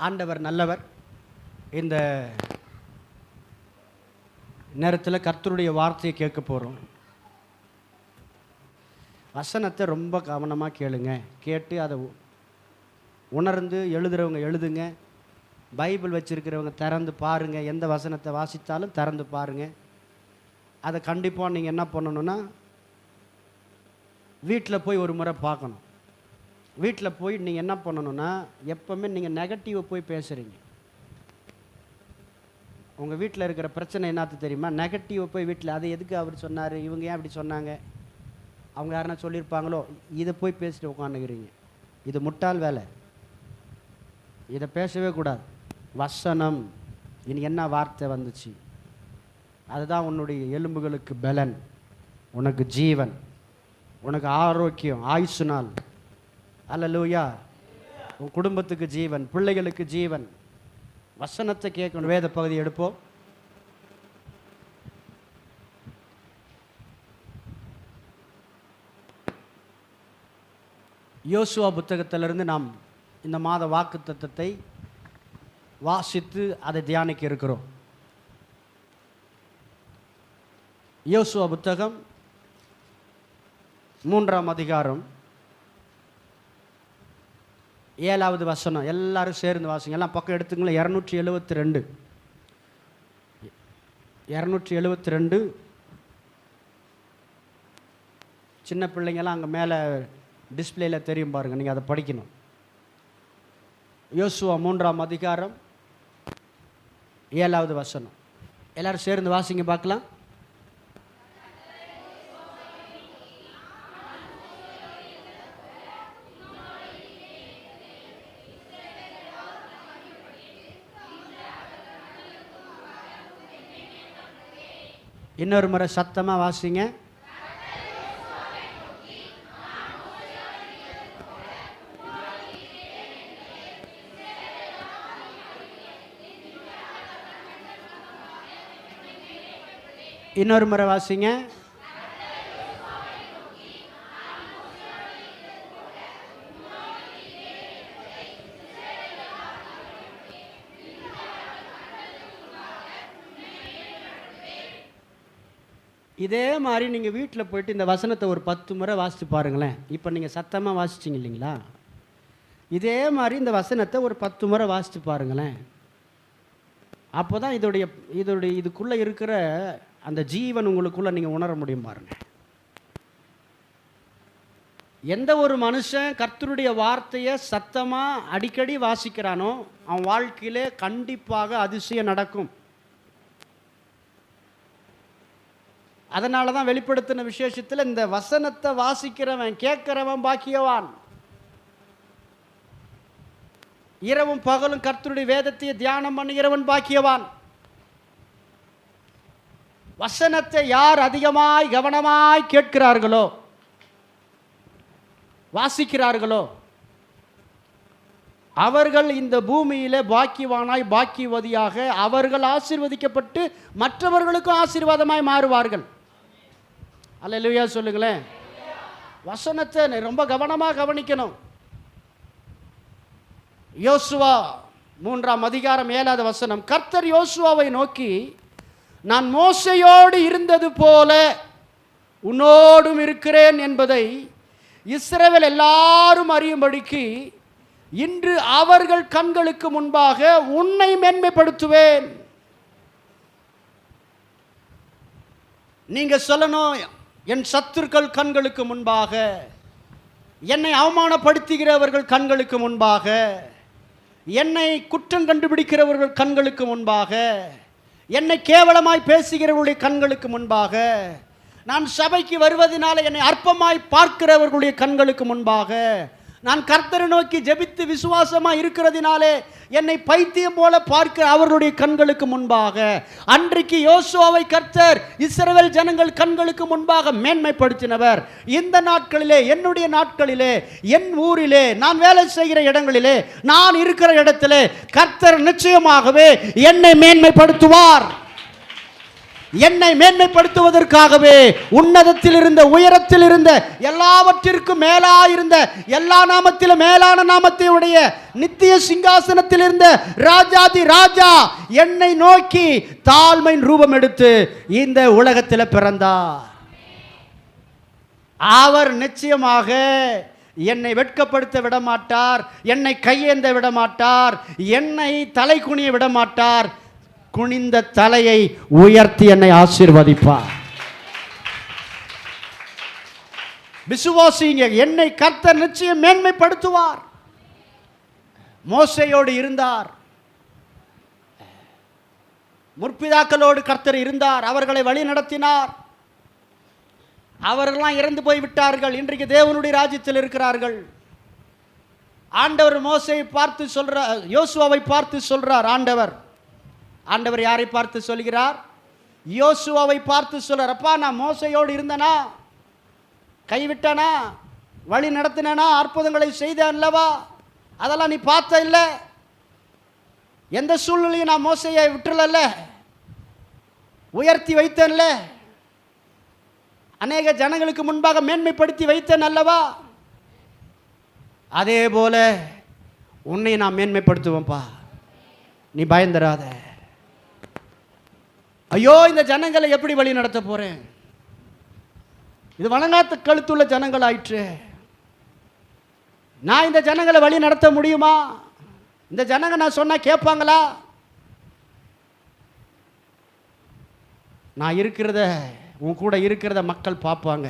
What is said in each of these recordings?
ஆண்டவர் நல்லவர். இந்த நேரத்தில் கர்த்தருடைய வார்த்தையை கேட்க போகிறோம். வசனத்தை ரொம்ப கவனமாக கேளுங்க. கேட்டு அதை உணர்ந்து எழுதுகிறவங்க எழுதுங்க. பைபிள் வச்சுருக்கிறவங்க திறந்து பாருங்கள். எந்த வசனத்தை வாசித்தாலும் திறந்து பாருங்கள். அதை கண்டிப்பாக நீங்கள் என்ன பண்ணணுன்னா, வீட்டில் போய் ஒரு முறை பார்க்கணும். வீட்டில் போய் நீங்கள் என்ன பண்ணணுன்னா, எப்போவுமே நீங்கள் நெகட்டிவை போய் பேசுகிறீங்க. உங்கள் வீட்டில் இருக்கிற பிரச்சனை என்னத்து தெரியுமா? நெகட்டிவை போய் வீட்டில், அது எதுக்கு அவர் சொன்னார், இவங்க ஏன் அப்படி சொன்னாங்க, அவங்க யாருன்னா சொல்லியிருப்பாங்களோ, இதை போய் பேசிட்டு உட்காந்துக்கிறீங்க. இது முட்டாள் வேலை. இதை பேசவே கூடாது. வசனம், இன்னைக்கு என்ன வார்த்தை வந்துச்சு, அதுதான் உன்னுடைய எலும்புகளுக்கு பலன், உனக்கு ஜீவன், உனக்கு ஆரோக்கியம், ஆயுசு நாள். அல்லேலூயா. உன் குடும்பத்துக்கு ஜீவன், பிள்ளைகளுக்கு ஜீவன். வசனத்தை கேட்கணும். வேத பகுதி எடுப்போம். யோசுவா புத்தகத்திலிருந்து நாம் இந்த மாத வாக்குத்தத்தத்தை வாசித்து அதை தியானிக்க இருக்கிறோம். யோசுவா புத்தகம் 3ஆம் அதிகாரம் 7வது வசனம். எல்லாரும் சேர்ந்து வாசிங்க. எல்லாம் பக்கம் எடுத்துங்களேன். 272 சின்ன பிள்ளைங்கெல்லாம் அங்கே மேலே டிஸ்பிளேயில் தெரியும் பாருங்கள், நீங்கள் அதை படிக்கணும். யோசுவா 3ஆம் அதிகாரம் 7வது வசனம். எல்லாரும் சேர்ந்து வாசிங்க பார்க்கலாம். இன்னொரு முறை சத்தமாக வாசிங்க. இன்னொரு முறை வாசிங்க. இதே மாதிரி நீங்கள் வீட்டில் போயிட்டு இந்த வசனத்தை ஒரு 10 முறை வாசித்து பாருங்களேன். இப்போ நீங்கள் சத்தமாக வாசிச்சிங்க இல்லைங்களா? இதே மாதிரி இந்த வசனத்தை ஒரு 10 முறை வாசித்து பாருங்களேன். அப்போ தான் இதுக்குள்ளே இருக்கிற அந்த ஜீவன் உங்களுக்குள்ளே நீங்கள் உணர முடியும் பாருங்க. எந்த ஒரு மனுஷன் கர்த்தருடைய வார்த்தையை சத்தமாக அடிக்கடி வாசிக்கிறானோ அவன் வாழ்க்கையிலே கண்டிப்பாக அதிசயம் நடக்கும். அதனால தான் வெளிப்படுத்தின விசேஷத்தில் இந்த வசனத்தை வாசிக்கிறவன் கேட்கிறவன் பாக்கியவான். இரவும் பகலும் கர்த்தருடைய வேதத்தை தியானம் பண்ணுகிறவன் பாக்கியவான். வசனத்தை யார் அதிகமாய் கவனமாய் கேட்கிறார்களோ, வாசிக்கிறார்களோ, அவர்கள் இந்த பூமியிலே பாக்கியவானாய் பாக்கியவதியாக அவர்கள் ஆசீர்வதிக்கப்பட்டு மற்றவர்களுக்கும் ஆசீர்வாதமாய் மாறுவார்கள். அல்லேலூயா சொல்லுங்களேன். வசனத்தை ரொம்ப கவனமாக கவனிக்கணும். யோசுவா 3ஆம் அதிகாரம் 7வது வசனம். கர்த்தர் யோசுவாவை நோக்கி, நான் மோசேயோடு இருந்தது போல உன்னோடும் இருக்கிறேன் என்பதை இஸ்ரவேல் எல்லாரும் அறியும்படிக்கு இன்று அவர்கள் கண்களுக்கு முன்பாக உன்னை மேன்மைப்படுத்துவேன். நீங்க சொல்லணும், என் சத்துருக்கள் கண்களுக்கு முன்பாக, என்னை அவமானப்படுத்துகிறவர்கள் கண்களுக்கு முன்பாக, என்னை குற்றம் கண்டுபிடிக்கிறவர்கள் கண்களுக்கு முன்பாக, என்னை கேவலமாய் பேசுகிறவர்களுடைய கண்களுக்கு முன்பாக, நான் சபைக்கு வருவதனால என்னை அற்பமாய் பார்க்கிறவர்களுடைய கண்களுக்கு முன்பாக, நான் கர்த்தரை நோக்கி ஜெபித்து விசுவாசமாக இருக்கிறதினாலே என்னை பைத்தியம் போல பார்க்கிற அவர்களுடைய கண்களுக்கு முன்பாக, அன்றைக்கு யோசுவாவை கர்த்தர் இஸ்ரவேல் ஜனங்கள் கண்களுக்கு முன்பாக மேன்மைப்படுத்தினவர். இந்த நாட்களிலே, என்னுடைய நாட்களிலே, என் ஊரிலே, நான் வேலை செய்கிற இடங்களிலே, நான் இருக்கிற இடத்திலே கர்த்தர் நிச்சயமாகவே என்னை மேன்மைப்படுத்துவார். என்னை மேன்மைப்படுத்துவதற்காகவே உன்னதத்தில் இருந்த, உயரத்தில் இருந்த, எல்லாவற்றிற்கும் மேலாயிருந்த, எல்லா நாமத்திலும் மேலான நாமத்தை உடைய நித்திய சிங்காசனத்தில் இருந்த ராஜாதி ராஜா என்னை நோக்கி தாழ்மையின் ரூபம் எடுத்து இந்த உலகத்தில் பிறந்தார். அவர் நிச்சயமாக என்னை வெட்கப்படுத்த விடமாட்டார், என்னை கையேந்த விடமாட்டார், என்னை தலை குனிய விடமாட்டார். குனிந்த தலையை உயர்த்தி என்னை ஆசீர்வதிப்பார். விசுவாசிங்க, என்னை கர்த்தர் நிச்சயம் மேன்மைப்படுத்துவார். மோசேயோடு இருந்தார், முற்பிதாக்களோடு கர்த்தர் இருந்தார், அவர்களை வழி நடத்தினார். அவர்களெல்லாம் இறந்து போய்விட்டார்கள், இன்றைக்கு தேவனுடைய ராஜ்யத்தில் இருக்கிறார்கள். ஆண்டவர் மோசேயை பார்த்து சொல்றார், யோசுவாவை பார்த்து சொல்றார். ஆண்டவர் யாரை பார்த்து சொல்கிறார்? யோசுவாவை பார்த்து சொல்றார். அப்பா, நான் மோசையோடு இருந்தனா, கைவிட்டனா, வழி நடத்தினா, அற்புதங்களை செய்தேன் அல்லவா, அதெல்லாம் நீ பார்த்த இல்லை. எந்த சூழ்நிலையும் நான் மோசையை விட்டுறல, உயர்த்தி வைத்தேன்ல, அநேக ஜனங்களுக்கு முன்பாக மேன்மைப்படுத்தி வைத்தேன் அல்லவா, அதே போல உன்னை நான் மேன்மைப்படுத்துவேன்ப்பா, நீ பயந்துராத. ஐயோ, இந்த ஜனங்களை எப்படி வழி நடத்த போறேன்? இது வணங்காத்த கழுத்துள்ள ஜனங்கள் ஆயிற்று. நான் இந்த ஜனங்களை வழி நடத்த முடியுமா? இந்த ஜனங்க நான் சொன்னா கேட்பாங்களா? நான் இருக்கிறத, உன் கூட இருக்கிறத மக்கள் பார்ப்பாங்க.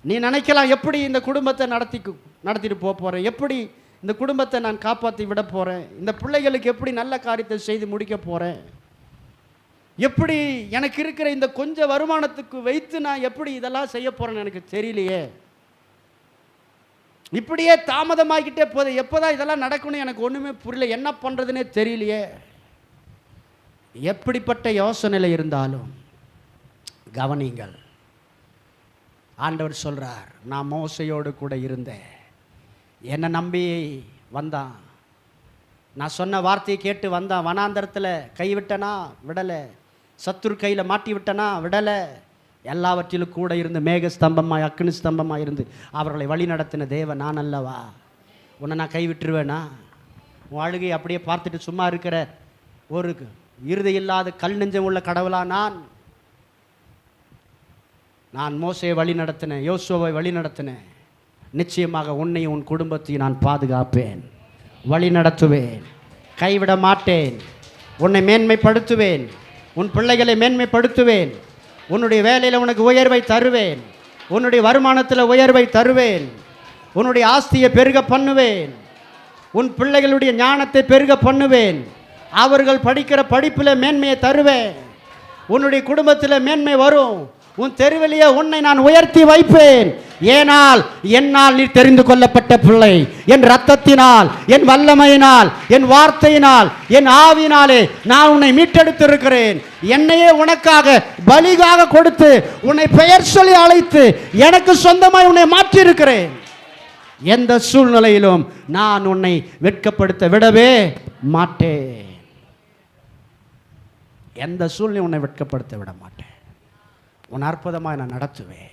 நீ நினைக்கலாம், எப்படி இந்த குடும்பத்தை நடத்திட்டு போறேன், எப்படி இந்த குடும்பத்தை நான் காப்பாற்றி விட போறேன், இந்த பிள்ளைகளுக்கு எப்படி நல்ல காரியத்தை செய்து முடிக்க போறேன், எப்படி எனக்கு இருக்கிற இந்த கொஞ்சம் வருமானத்துக்கு வைத்து நான் எப்படி இதெல்லாம் செய்ய போறேன்னு எனக்கு தெரியலையே, இப்படியே தாமதமாகிட்டே போதே, எப்போதான் இதெல்லாம் நடக்கணும் எனக்கு ஒன்றுமே புரியல, என்ன பண்ணுறதுனே தெரியலையே. எப்படிப்பட்ட யோசனையில் இருந்தாலும் கவனிங்கள், ஆண்டவர் சொல்றார், நான் மோசையோடு கூட இருந்தேன், என்னை நம்பி வந்தான், நான் சொன்ன வார்த்தையை கேட்டு வந்தான். வனாந்தரத்தில் கைவிட்டனா விடலை, சத்துரு கையில் மாட்டி விட்டனா விடலை, எல்லாவற்றிலும் கூட இருந்து மேக ஸ்தம்பமாய் அக்னி ஸ்தம்பமாய் இருந்து அவர்களை வழி நடத்தின தேவன் நான் அல்லவா? உன்னை நான் கைவிட்டுருவேனா? உன் அழுகை அப்படியே பார்த்துட்டு சும்மா இருக்கிற ஒரு இருதை இல்லாத கல் நெஞ்சம் உள்ள கடவுளா நான் மோசையை வழி நடத்தினேன், யோசுவாவை வழி நடத்தினேன். நிச்சயமாக உன்னையும் உன் குடும்பத்தையும் நான் பாதுகாப்பேன், வழி நடத்துவேன், கைவிட மாட்டேன், உன்னை மேன்மைப்படுத்துவேன், உன் பிள்ளைகளை மேன்மைப்படுத்துவேன், உன்னுடைய வேலையில் உனக்கு உயர்வை தருவேன், உன்னுடைய வருமானத்தில் உயர்வை தருவேன், உன்னுடைய ஆஸ்தியை பெருக பண்ணுவேன், உன் பிள்ளைகளுடைய ஞானத்தை பெருக பண்ணுவேன், அவர்கள் படிக்கிற படிப்பில் மேன்மையை தருவேன், உன்னுடைய குடும்பத்தில் மேன்மை வரும், உன் தெருவிலேயே உன்னை நான் உயர்த்தி வைப்பேன். ஏனால் என்னால் நீ தெரிந்து கொள்ளப்பட்ட பிள்ளை, என் இரத்தத்தினால், என் வல்லமையினால், என் வார்த்தையினால், என் ஆவியினாலே நான் உன்னை மீட்டெடுத்திருக்கிறேன். என்னையே உனக்காக பலியாக கொடுத்து உன்னை பெயர் சொல்லி அழைத்து எனக்கு சொந்தமாய் உன்னை மாற்றியிருக்கிறேன். எந்த சூழ்நிலையிலும் நான் உன்னை வெட்கப்படுத்த விடவே மாட்டேன். எந்த சூழ்நிலை உன்னை வெட்கப்படுத்த விட மாட்டேன். உன் அற்புதமாக நான் நடத்துவேன்,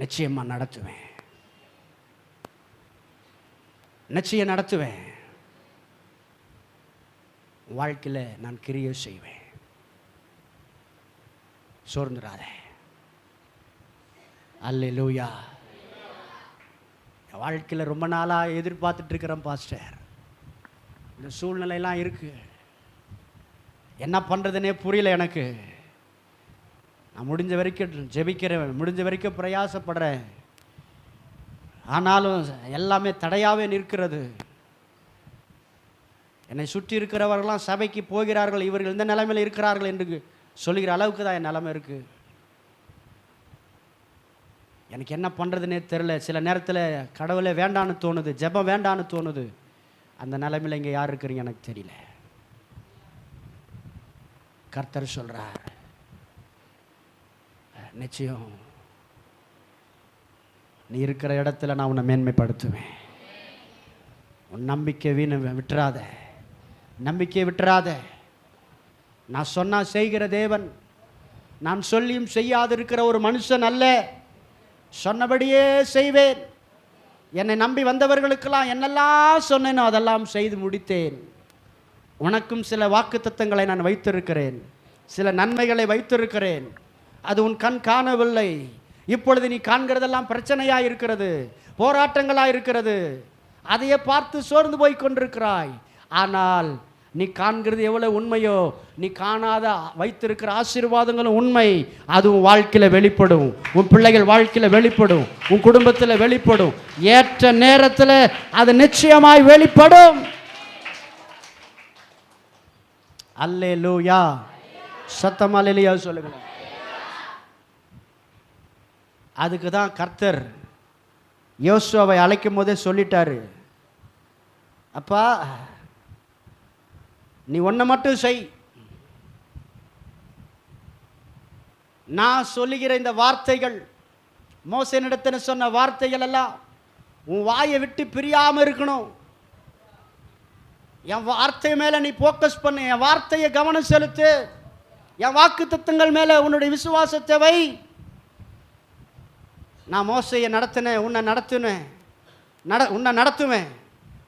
நிச்சயமாக நடத்துவேன், நிச்சயம் நடத்துவேன். வாழ்க்கையில் நான் கிரியை செய்வேன். சோர்ந்துடாத. அல்லேலூயா. வாழ்க்கையில் ரொம்ப நாளாக எதிர்பார்த்துட்டு இருக்கிறேன் பாஸ்டர், இந்த சூழ்நிலையெல்லாம் இருக்கு, என்ன பண்ணுறதுனே புரியல எனக்கு. நான் முடிஞ்ச வரைக்கும் ஜெபிக்கிறேன், முடிஞ்ச வரைக்கும் பிரயாசப்படுறேன், ஆனாலும் எல்லாமே தடையாகவே நிற்கிறது. என்னை சுற்றி இருக்கிறவர்கள்லாம் சபைக்கு போகிறார்கள், இவர்கள் இந்த நிலைமையில் இருக்கிறார்கள் என்று சொல்லுகிற அளவுக்கு தான் என் நிலைமை இருக்குது. எனக்கு என்ன பண்ணுறதுனே தெரில. சில நேரத்தில் கடவுளை வேண்டான்னு தோணுது, ஜெபம் வேண்டான்னு தோணுது. அந்த நிலைமையில் இங்கே யார் இருக்கிறீங்க எனக்கு தெரியல. கர்த்தர் சொல்றார், நிச்சயம் நீ இருக்கிற இடத்துல நான் உன்னை மேன்மைப்படுத்துவேன். உன் நம்பிக்கை விட்டுறாத. நம்பிக்கையை விட்டுறாத. நான் சொன்னா செய்கிற தேவன். நான் சொல்லியும் செய்யாதிருக்கிற ஒரு மனுஷன் அல்ல. சொன்னபடியே செய்வேன். என்னை நம்பி வந்தவர்களுக்கெல்லாம் என்னெல்லாம் சொன்னேனோ அதெல்லாம் செய்து முடித்தேன். உனக்கும் சில வாக்குத்தத்தங்களை நான் வைத்திருக்கிறேன், சில நன்மைகளை வைத்திருக்கிறேன். அது உன் கண் காணவில்லை. இப்பொழுது நீ காண்கிறதெல்லாம் பிரச்சனையாக இருக்கிறது, போராட்டங்களாக இருக்கிறது. அதையே பார்த்து சோர்ந்து போய் கொண்டிருக்கிறாய். ஆனால் நீ காண்கிறது எவ்வளவு உண்மையோ, நீ காணாத வைத்திருக்கிற ஆசீர்வாதங்களும் உண்மை. அது உன் வாழ்க்கையில் வெளிப்படும், உன் பிள்ளைகள் வாழ்க்கையில் வெளிப்படும், உன் குடும்பத்தில் வெளிப்படும். ஏற்ற நேரத்தில் அது நிச்சயமாய் வெளிப்படும். அல்லேலூயா. சத்தம் அல்லேலூயா சொல்லுங்க. அதுக்கு தான் கர்த்தர் யோசுவாவை அழைக்கும் போதே சொல்லிட்டாரு, அப்பா நீ ஒன்றை மட்டும் செய். நான் சொல்லுகிற இந்த வார்த்தைகள், மோசேனிடத்தில் சொன்ன வார்த்தைகள் எல்லாம் உன் வாயை விட்டு பிரியாமல் இருக்கணும். என் வார்த்தை மேலே நீ ஃபோக்கஸ் பண்ணு, என் வார்த்தையை கவனம் செலுத்து, என் வாக்கு தத்தங்கள் மேலே உன்னுடைய விசுவாசத்தை வை. நான் மோசையை நடத்தினேன், உன்னை நடத்துவேன்,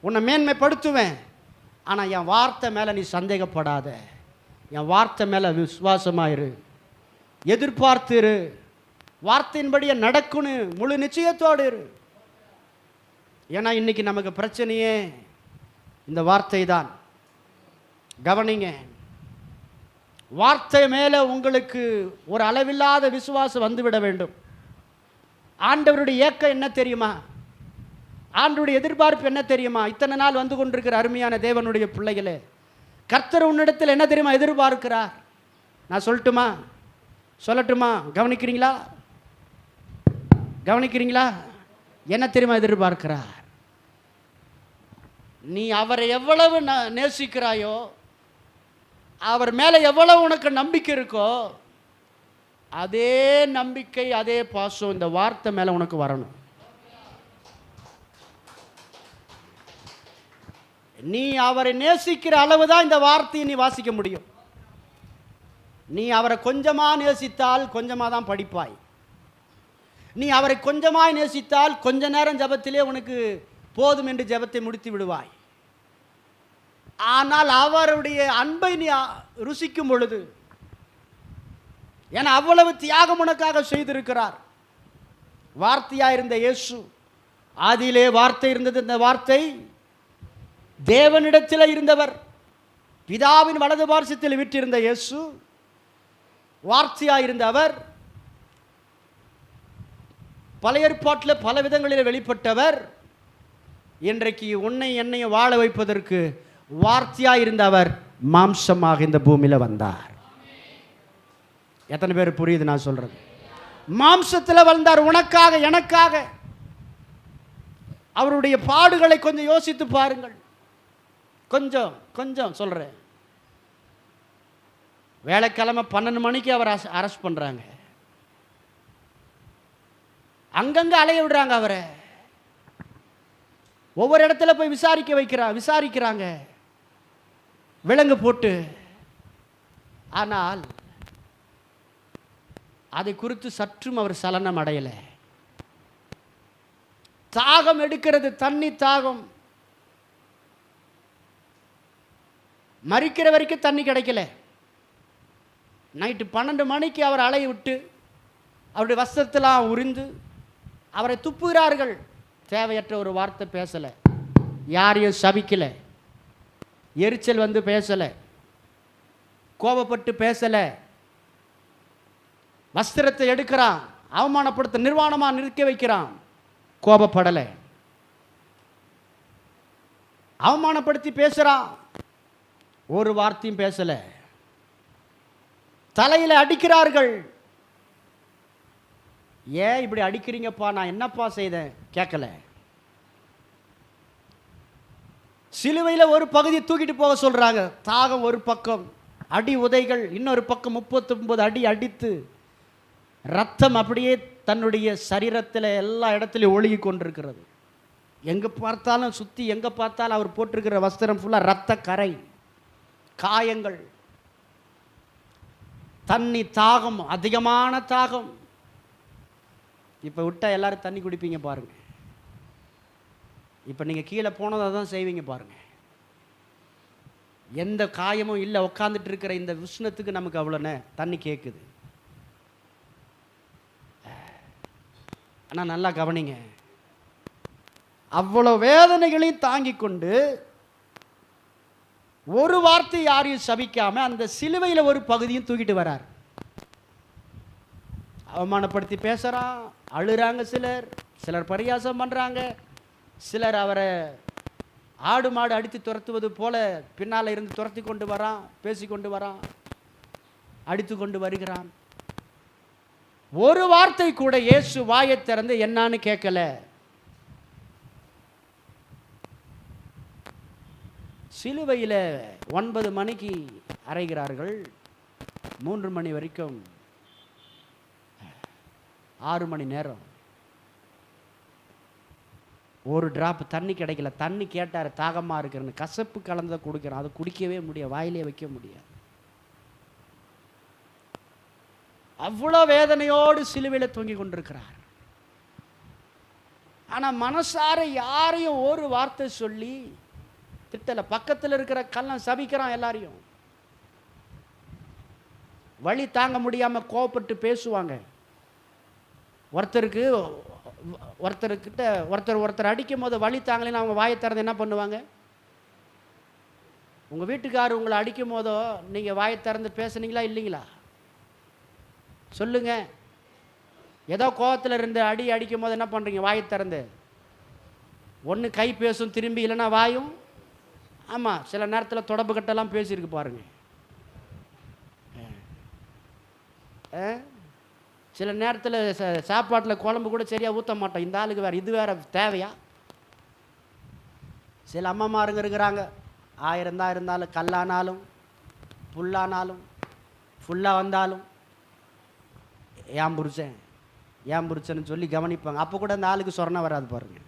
உன்னை மேன்மைப்படுத்துவேன். ஆனால் என் வார்த்தை மேலே நீ சந்தேகப்படாத, என் வார்த்தை மேலே விசுவாசமாயிரு, எதிர்பார்த்துரு, வார்த்தையின்படியே நடக்கணும், முழு நிச்சயத்தோடு இரு. ஏன்னா இன்னைக்கு நமக்கு பிரச்சனையே இந்த வார்த்தை தான். கவனிங்க, வார்த்தை மேலே உங்களுக்கு ஒரு அளவில்லாத விசுவாசம் வந்துவிட வேண்டும். ஆண்டவருடைய ஏக்கம் என்ன தெரியுமா? ஆண்டவருடைய எதிர்பார்ப்பு என்ன தெரியுமா? இத்தனை நாள் வந்து கொண்டிருக்கிற அருமையான தேவனுடைய பிள்ளைகளே, கர்த்தர் உன்னிடத்தில் என்ன தெரியுமா எதிர்பார்க்கிறார்? நான் சொல்லட்டுமா? கவனிக்கிறீங்களா? என்ன தெரியுமா எதிர்பார்க்கிறார்? நீ அவரை எவ்வளவு நேசிக்கிறாயோ, அவர் மேலே எவ்வளவு உனக்கு நம்பிக்கை இருக்கோ, அதே நம்பிக்கை, அதே பாசம் இந்த வார்த்தை மேலே உனக்கு வரணும். நீ அவரை நேசிக்கிற அளவுதான் இந்த வார்த்தையை நீ வாசிக்க முடியும். நீ அவரை கொஞ்சமாக நேசித்தால் கொஞ்சமாக தான் படிப்பாய். நீ அவரை கொஞ்சமாய் நேசித்தால் கொஞ்ச நேரம் ஜெபத்திலே உனக்கு போதும் என்று ஜெபத்தை முடித்து விடுவாய். ஆனால் அவருடைய அன்பை நீ ருசிக்கும் பொழுது, ஏன்னா அவ்வளவு தியாகம் உனக்காக செய்திருக்கிறார். வார்த்தையா இருந்த இயேசு, ஆதியிலே வார்த்தை இருந்தது, இந்த வார்த்தை தேவனிடத்தில் இருந்தவர், பிதாவின் வலது பார்சத்தில் விட்டிருந்த இயேசு, வார்த்தையா இருந்த அவர், பழைய ஏற்பாட்டில் பல விதங்களில் வெளிப்பட்டவர். இன்றைக்கு உன்னை என்னையும் வாழ வைப்பதற்கு வார்த்தையா இருந்த அவர் மாம்சமாக இந்த பூமியில் வந்தார். எத்தனை பேர் புரியுது நான் சொல்றது? மாம்சத்தில் வந்தார், உனக்காக எனக்காக. அவருடைய பாடுகளை கொஞ்சம் யோசித்து பாருங்கள். கொஞ்சம் சொல்றேன். வேலைக்கிழமை 12 மணிக்கு அவர் அரெஸ்ட் பண்றாங்க, அங்கங்க அலைய விடுறாங்க அவரை, ஒவ்வொரு இடத்துல போய் விசாரிக்கிறாங்க விலங்கு போட்டு. ஆனால் அதை குறித்து சற்றும் அவர் சலனம் அடையலை. தாகம் எடுக்கிறது, தண்ணி தாகம். மறிக்கிற வரைக்கும் தண்ணி கிடைக்கல. நைட்டு 12 மணிக்கு அவர் அலைய விட்டு அவருடைய வஸ்திரத்தெல்லாம் உரிந்து அவரை துப்புகிறார்கள். தேவையற்ற ஒரு வார்த்தை பேசலை, யாரையும் சபிக்கலை, எரிச்சல் வந்து பேசலை, கோபப்பட்டு பேசலை. வஸ்திரத்தை எடுக்கிறான், அவமானப்படுத்த நிர்வாணமாக நிற்க வைக்கிறான், கோபப்படலை. அவமானப்படுத்தி பேசுகிறான், ஒரு வார்த்தையும் பேசலை. தலையில் அடிக்கிறார்கள். ஏன் இப்படி அடிக்கிறீங்கப்பா, நான் என்னப்பா செய்தேன் கேட்கல. சிலுவையில் ஒரு பகுதியை தூக்கிட்டு போக சொல்றாங்க. தாகம் ஒரு பக்கம், அடி உதைகள் இன்னொரு பக்கம், 39 அடி அடித்து ரத்தம் அப்படியே தன்னுடைய சரீரத்தில் எல்லா இடத்துலையும் ஒழுகி கொண்டிருக்கிறது. எங்கே பார்த்தாலும் சுற்றி எங்கே பார்த்தாலும் அவர் போட்டிருக்கிற வஸ்திரம் ஃபுல்லாக ரத்த கரை. காயங்கள், தண்ணி தாகம், அதிகமான தாகம். இப்போ விட்டா எல்லாரும் தண்ணி குடிப்பீங்க பாருங்க. இப்போ நீங்கள் கீழே போனதை தான் செய்வீங்க பாருங்க. எந்த காயமும் இல்லை, உட்காந்துட்டு இருக்கிற இந்த உஷ்ணத்துக்கு நமக்கு அவ்வளோன்னு தண்ணி கேட்குது. ஆனால் நல்லா கவனிங்க, அவ்வளோ வேதனைகளையும் தாங்கி கொண்டு ஒரு வார்த்தை யாரையும் சபிக்காம அந்த சிலுவையில் ஒரு பகுதியும் தூக்கிட்டு வரார். அவமானப்படுத்தி பேசுகிறான், அழுறாங்க சிலர் பரியாசம் பண்ணுறாங்க, சிலர் அவரை ஆடு மாடு அடித்து துரத்துவது போல பின்னால் இருந்து துரத்தி கொண்டு வரான், பேசி கொண்டு வரான், அடித்து கொண்டு வருகிறான். ஒரு வார்த்தை கூட இயேசு வாயை திறந்து என்னான்னு கேட்கல. சிலுவையில் 9 மணிக்கு அறைகிறார்கள், 3 மணி வரைக்கும் 6 மணி நேரம் ஒரு டிராப் தண்ணி கிடைக்கல. தண்ணி கேட்டார், தாகமாக இருக்கிறன்னு. கசப்பு கலந்த கொடுக்குறான், அதை குடிக்கவே முடியாது, வாயிலே வைக்க முடியாது. அவ்வளோ வேதனையோடு சிலுவையில் தொங்கி கொண்டிருக்கிறார். ஆனால் மனசார யாரையும் ஒரு வார்த்தை சொல்லி திட்டல. பக்கத்தில் இருக்கிற கள்ளன் சபிக்கிறான் எல்லாரையும். வழி தாங்க முடியாமல் கோபப்பட்டு பேசுவாங்க. ஒருத்தர்கிட்ட ஒருத்தர் அடிக்கும் போது வழி தாங்கலைன்னு அவங்க வாயை திறந்து என்ன பண்ணுவாங்க? உங்கள் வீட்டுக்காரர் உங்களை அடிக்கும் போதோ நீங்கள் வாயை திறந்து பேசுனீங்களா இல்லைங்களா? சொல்லுங்க. ஏதோ கோபத்தில் இருந்து அடிக்கும் போது என்ன பண்ணுறீங்க? வாயை திறந்து ஒன்று கை பேசும் திரும்பி, இல்லைன்னா வாயும். ஆமாம், சில நேரத்தில் தொடப்பு கட்டெல்லாம் பேசியிருக்கு பாருங்க. சில நேரத்தில் சாப்பாட்டில் குழம்பு கூட சரியாக ஊற்ற மாட்டோம். இந்த ஆளுக்கு வேறு இது வேறு தேவையா? சில அம்மாமாருங்க இருக்கிறாங்க, 1000 தான் இருந்தாலும், கல்லானாலும் புல்லானாலும் ஃபுல்லாக வந்தாலும் ஏன் புருஷன்னு சொல்லி கவனிப்பாங்க. அப்போ கூட அந்த ஆளுக்கு சொரணம் வராது பாருங்க,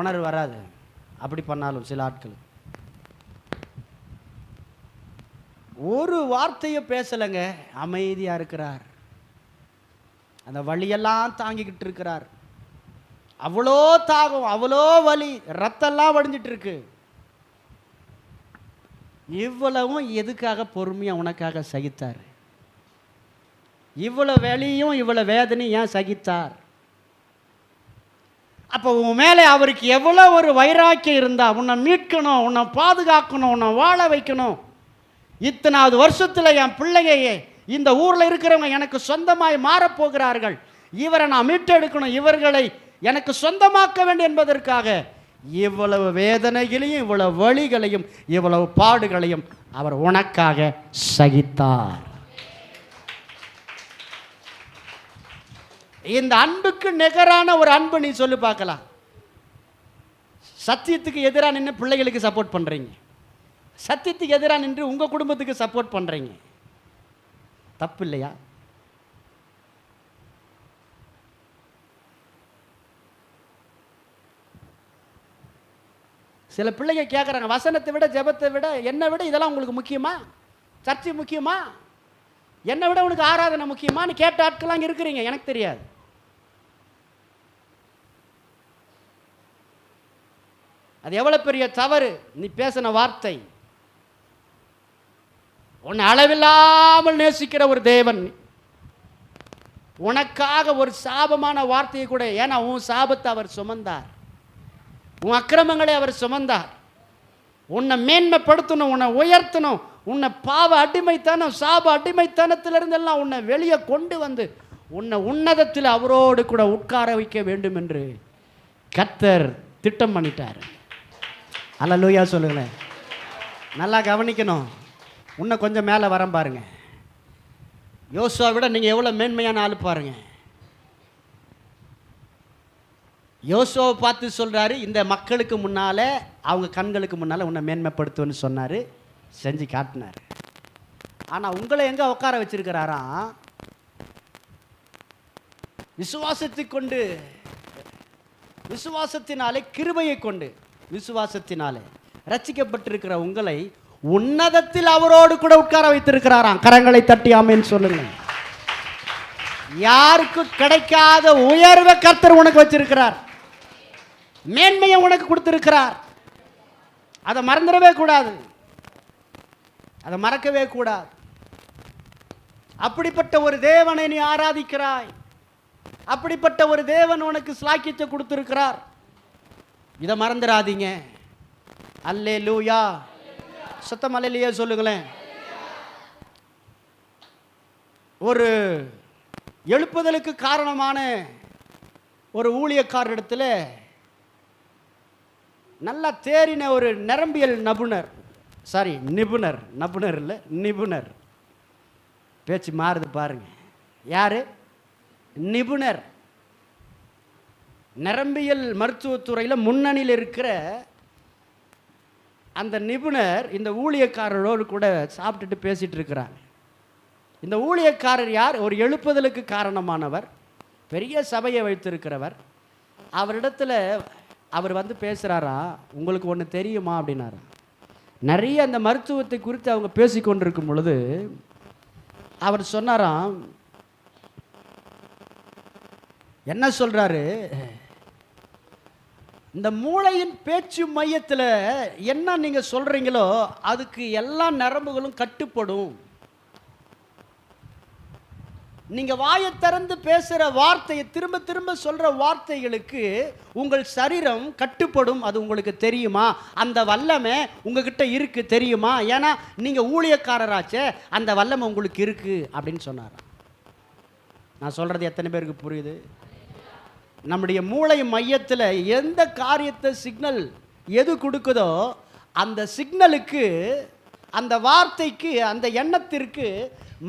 உணர்வு வராது. அப்படி பண்ணாலும் சில ஆட்கள் ஒரு வார்த்தையை பேசலைங்க, அமைதியாக இருக்கிறார். அந்த வலியெல்லாம் தாங்கிக்கிட்டு இருக்கிறார். அவ்வளோ தாகம், அவ்வளோ வலி, ரத்தெல்லாம் வடிஞ்சிட்டு இருக்கு. இவ்வளவும் எதுக்காக பொறுமையாக உனக்காக சகித்தார்? இவ்வளோ வலியும் இவ்வளோ வேதனையும் ஏன் சகித்தார்? அப்போ உன் மேலே அவருக்கு எவ்வளோ ஒரு வைராக்கியம் இருந்தா, உன்னை மீட்கணும், உன்னை பாதுகாக்கணும், உன்னை வாழ வைக்கணும். இத்தனாவது வருஷத்தில் என் பிள்ளையே இந்த ஊரில் இருக்கிறவங்க எனக்கு சொந்தமாய் மாறப்போகிறார்கள், இவரை நான் மீட்டெடுக்கணும், இவர்களை எனக்கு சொந்தமாக்க வேண்டும் என்பதற்காக இவ்வளவு வேதனைகளையும் இவ்வளவு வலிகளையும் இவ்வளவு பாடுகளையும் அவர் உனக்காக சகித்தார். இந்த அன்புக்கு நிகரான ஒரு அன்பு நீ சொல்லி பார்க்கலாம். சத்தியத்துக்கு எதிராக நின்று பிள்ளைகளுக்கு சப்போர்ட் பண்ணுறீங்க, சத்தியத்துக்கு எதிராக நின்று உங்கள் குடும்பத்துக்கு சப்போர்ட் பண்ணுறீங்க, தப்பு இல்லையா? சில பிள்ளைங்க கேட்குறாங்க, வசனத்தை விட ஜெபத்தை விட என்னை விட இதெல்லாம் உங்களுக்கு முக்கியமா? சர்ச்சை முக்கியமா? என்னை விட உனக்கு ஆராதனை முக்கியமான்னு கேட்ட ஆட்கள்லாம் இருக்கிறீங்க, எனக்கு தெரியாது. அது எவ்வளோ பெரிய தவறு நீ பேசின வார்த்தை. உன்னை அளவில்லாமல் நேசிக்கிற ஒரு தேவன் உனக்காக ஒரு சாபமான வார்த்தையை கூட, ஏன்னா உன் சாபத்தை அவர் சுமந்தார், உன் அக்கிரமங்களை அவர் சுமந்தார். உன்னை மேன்மைப்படுத்தணும், உன்னை உயர்த்தணும், உன்னை பாவ அடிமைத்தனம் சாப அடிமைத்தனத்திலிருந்து எல்லாம் உன்னை வெளியே கொண்டு வந்து உன்னை உன்னதத்தில் அவரோடு கூட உட்கார வைக்க வேண்டும் என்று கர்த்தர் திட்டம் பண்ணிட்டார். அல்லேலூயா சொல்லுங்களேன். நல்லா கவனிக்கணும். இன்னும் கொஞ்சம் மேலே வரம் பாருங்க. யோசுவா விட நீங்கள் எவ்வளோ மேன்மையான ஆள் பாருங்க. யோசுவாவை பார்த்து சொல்கிறாரு, இந்த மக்களுக்கு முன்னால் அவங்க கண்களுக்கு முன்னால் உன்னை மேன்மைப்படுத்துவேன்னு சொன்னார், செஞ்சு காட்டினார். ஆனால் உங்களை எங்கே உட்கார வச்சிருக்கிறாராம்? விசுவாசத்தினாலே, கிருபையை கொண்டு, விசுவாசத்தினாலே ரட்சிக்கப்பட்டிருக்கிற உங்களை உன்னதத்தில் அவரோடு கூட உட்கார வைத்திருக்கிறாராம். கரங்களை தட்டி ஆமென் சொல்லுங்க. யாருக்கு கிடைக்காத உயர்வை கர்த்தர் உனக்கு வச்சிருக்கிறார். மேன்மையை உனக்கு கொடுத்திருக்கிறார். அதை மறந்துடவே கூடாது, அதை மறக்கவே கூடாது. அப்படிப்பட்ட ஒரு தேவனை நீ ஆராதிக்கிறாய். அப்படிப்பட்ட ஒரு தேவன் உனக்கு ஸ்லாக்கியத்தை கொடுத்திருக்கிறார். இதை மறந்துடாதீங்க. அல்லேலூயா. சத்தம் அல்லேலூயா சொல்லுங்களேன். ஒரு எழுப்புதலுக்கு காரணமான ஒரு ஊழியக்காரரிடத்தில் நல்லா தேறின ஒரு நரம்பியல் நிபுணர் இல்லை, நிபுணர். பேச்சு மாறுது பாருங்க. யாரு? நிபுணர். நரம்பியல் மருத்துவத்துறையில் முன்னணியில் இருக்கிற அந்த நிபுணர் இந்த ஊழியக்காரரோடு கூட சாப்பிட்டுட்டு பேசிட்டு இருக்கிறாங்க. இந்த ஊழியக்காரர் யார்? ஒரு எழுப்புதலுக்கு காரணமானவர், பெரிய சபையை வைத்திருக்கிறவர். அவரிடத்தில் அவர் வந்து பேசுகிறாரா, உங்களுக்கு ஒன்று தெரியுமா அப்படின்னாரா. நிறைய அந்த மருத்துவத்தை குறித்து அவங்க பேசி கொண்டிருக்கும் பொழுது அவர் சொன்னாராம், என்ன சொல்றாரு, இந்த மூளையின் பேச்சு மையத்தில் என்ன நீங்க சொல்றீங்களோ அதுக்கு எல்லா நரம்புகளும் கட்டுப்படும். நீங்க வாயை திறந்து பேசுற வார்த்தையை திரும்ப திரும்ப சொல்ற வார்த்தைகளுக்கு உங்கள் சரீரம் கட்டுப்படும். அது உங்களுக்கு தெரியுமா? அந்த வல்லமை உங்ககிட்ட இருக்கு தெரியுமா? ஏன்னா நீங்க ஊழியக்காரராச்சே, அந்த வல்லமை உங்களுக்கு இருக்கு அப்படின்னு சொன்னார். நான் சொல்றது எத்தனை பேருக்கு புரியுது? நம்முடைய மூளை மையத்தில் எந்த காரியத்தை சிக்னல் எது கொடுக்குதோ அந்த சிக்னலுக்கு, அந்த வார்த்தைக்கு, அந்த எண்ணத்திற்கு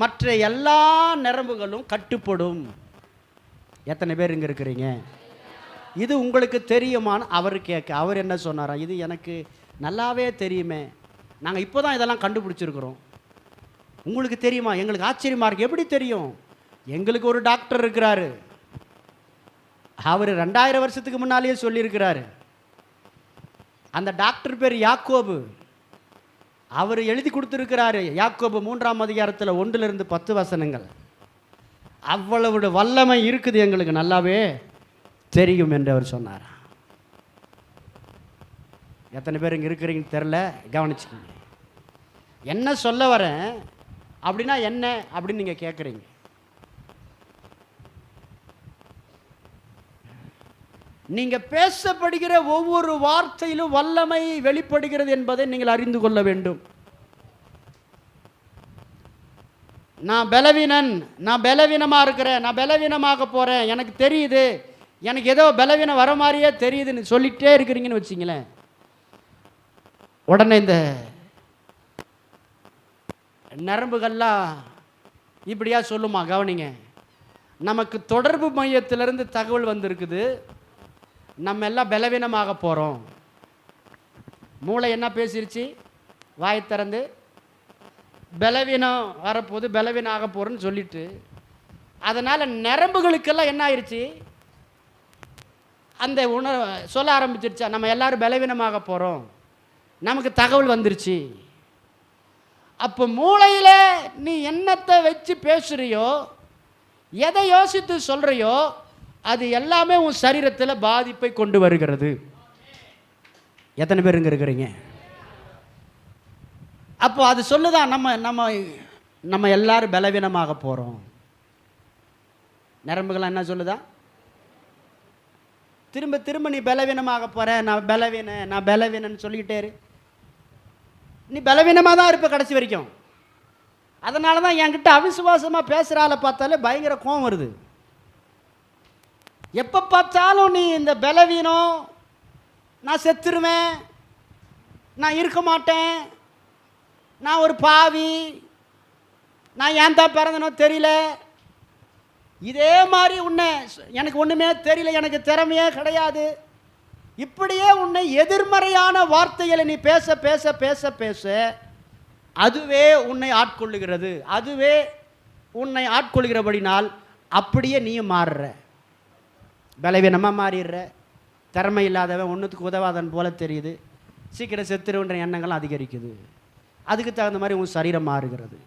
மற்ற எல்லா நரம்புகளும் கட்டுப்படும். எத்தனை பேர் இங்கே இருக்கிறீங்க? இது உங்களுக்கு தெரியுமான்னு அவர் கேட்க, அவர் என்ன சொன்னாரா, இது எனக்கு நல்லாவே தெரியுமே, நாங்கள் இப்போ தான் இதெல்லாம் கண்டுபிடிச்சிருக்கிறோம், உங்களுக்கு தெரியுமா? எங்களுக்கு ஆச்சரியமாக இருக்கு. எப்படி தெரியும்? எங்களுக்கு ஒரு டாக்டர் இருக்கிறாரு, அவர் 2000 வருஷத்துக்கு முன்னாலேயே சொல்லியிருக்கிறாரு. அந்த டாக்டர் பேர் யாக்கோபு. அவர் எழுதி கொடுத்துருக்கிறாரு. யாக்கோபு 3ஆம் அதிகாரத்தில் 1 to 10 வசனங்கள். அவ்வளவு வல்லமை இருக்குது, எங்களுக்கு நல்லாவே தெரியும் என்று அவர் சொன்னார். எத்தனை பேர் இங்கே இருக்கிறீங்கன்னு தெரில, கவனிச்சுக்கோங்க. என்ன சொல்ல வரேன் அப்படின்னா என்ன அப்படின்னு நீங்கள் கேட்குறீங்க. நீங்கள் பேசப்படுகிற ஒவ்வொரு வார்த்தையிலும் வல்லமை வெளிப்படுகிறது என்பதை நீங்கள் அறிந்து கொள்ள வேண்டும். நான் பலவீனன், நான் பலவீனமாக இருக்கிறேன், நான் பலவீனமாக போகிறேன், எனக்கு தெரியுது, எனக்கு ஏதோ பலவீனம் வர மாதிரியே தெரியுதுன்னு சொல்லிகிட்டே இருக்கிறீங்கன்னு வச்சிங்களேன், உடனே இந்த நரம்புகள்லாம் இப்படியா சொல்லுமா? கவனிங்க. நமக்கு தொடர்பு மையத்திலிருந்து தகவல் வந்திருக்குது, நம்ம எல்லாம் பலவீனமாக போகிறோம். மூளை என்ன பேசிருச்சு? வாய் திறந்து பலவீனம் வரப்போது, பலவீனம் ஆக போகிறோன்னு சொல்லிட்டு, அதனால் நரம்புகளுக்கெல்லாம் என்ன ஆயிடுச்சு? அந்த சொல்ல ஆரம்பிச்சிருச்சா, நம்ம எல்லாரும் பலவீனமாக போகிறோம், நமக்கு தகவல் வந்துருச்சு. அப்போ மூளையில் நீ என்னத்தை வச்சு பேசுகிறியோ, எதை யோசித்து சொல்கிறியோ, அது எல்லாமே உன் சரீரத்தில் பாதிப்பை கொண்டு வருகிறது. எத்தனை பேர் இங்கே இருக்கிறீங்க? அப்போ அது சொல்லுதான், நம்ம நம்ம நம்ம எல்லாரும் பலவீனமாக போகிறோம். நரம்புகள் என்ன சொல்லுதா? திரும்ப திரும்ப நீ பலவீனமாக போகிற, நான் பலவீனன்னு சொல்லிக்கிட்டே இரு. நீ பலவீனமாக தான் இருப்ப கடைசி வரைக்கும். அதனால தான் என்கிட்ட அவிசுவாசமாக பேசுகிற ஆளை பார்த்தாலே பயங்கர கோவம் வருது. எப்போ பார்த்தாலும் நீ இந்த பலவீனம், நான் செத்துருவேன், நான் இருக்க மாட்டேன், நான் ஒரு பாவி, நான் ஏன் தான் பிறந்தனோ தெரியல, இதே மாதிரி உன்னை எனக்கு ஒன்றுமே தெரியல, எனக்கு திறமையே கிடையாது, இப்படியே உன்னை எதிர்மறையான வார்த்தைகளை நீ பேச பேச பேச பேச அதுவே உன்னை ஆட்கொள்ளுகிறது. அதுவே உன்னை ஆட்கொள்கிறபடினால் அப்படியே நீயும் மாறுற, பலவீனமாக மாறிடுற, திறமை இல்லாதவன், ஒன்றுத்துக்கு உதவாதன் போல தெரியுது, சீக்கிரம் செத்துருன்ற எண்ணங்கள் அதிகரிக்குது. அதுக்கு தகுந்த மாதிரி உன் சரீரம் மாறுகிறது,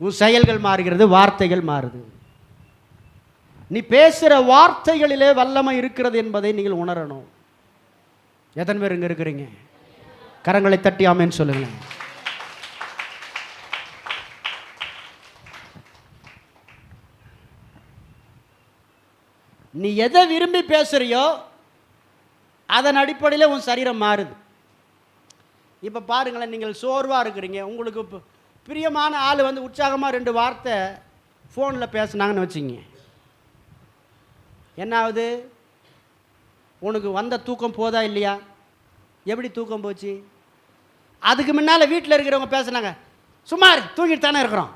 உன் செயல்கள் மாறுகிறது, வார்த்தைகள் மாறுது. நீ பேசுகிற வார்த்தைகளிலே வல்லமை இருக்கிறது என்பதை நீங்கள் உணரணும். எத்தனை பேர் இங்கே இருக்கிறீங்க? கரங்களை தட்டி ஆமென் சொல்லுங்க. நீ எதை விரும்பி பேசுறியோ அதன் அடிப்படையில் உன் சரீரம் மாறுது. இப்போ பாருங்களேன், நீங்கள் சோர்வாக இருக்கிறீங்க, உங்களுக்கு பிரியமான ஆள் வந்து உற்சாகமாக 2 வார்த்தை ஃபோனில் பேசுனாங்கன்னு வச்சுங்க, என்ன ஆகுது? உனக்கு வந்த தூக்கம் போதா இல்லையா? எப்படி தூக்கம் போச்சு? அதுக்கு முன்னால் வீட்டில் இருக்கிறவங்க பேசுனாங்க, சுமார் தூங்கிட்டு தானே இருக்கிறோம்